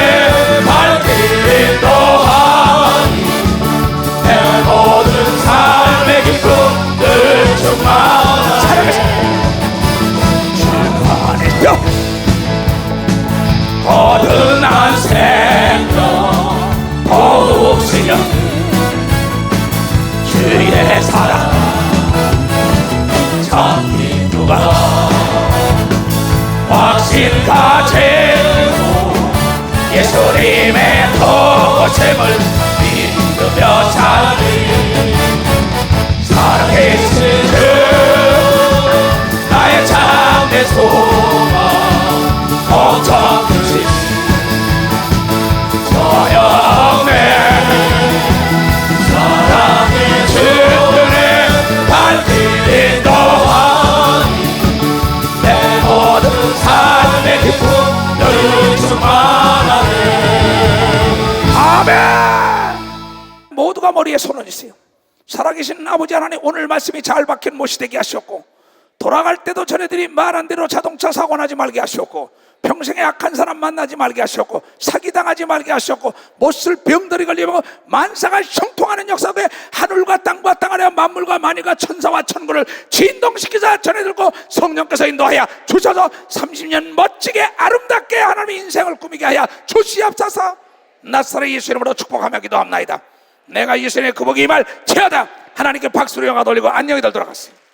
발길 또하니 내 모든 삶의 기쁨들 충만하네. 충만했죠. 거듭난 생명 더욱 신령 주의 사랑 참 기쁘가 확신 가지고 예수님의 도심을 믿으며 살리 살아계신 주 나의 참된 소망 엄청 크신 저영네 사랑의 주님의 발길 인도하니 내 모든 삶의 기쁨 충만하네. 아멘. 모두가 머리에 손을 얹으세요. 살아계신 아버지 하나님, 오늘 말씀이 잘 박힌 못이 되게 하셨고 돌아갈 때도 전해들이 말한 대로 자동차 사고 나지 말게 하셨고 평생에 악한 사람 만나지 말게 하셨고, 사기당하지 말게 하셨고, 못쓸 병들이 걸리고 만사가 형통하는 역사에 하늘과 땅과 땅 아래 만물과 만유가 천사와 천군을 진동시키자 전해들고 성령께서 인도하여 주셔서 30년 멋지게 아름답게 하나님의 인생을 꾸미게 하여 주시옵소서. 나사렛 예수 이름으로 축복하며 기도합나이다. 내가 예수님의 그 복이 임할 체하다. 하나님께 박수로 영화 돌리고 안녕히 돌아갔어요.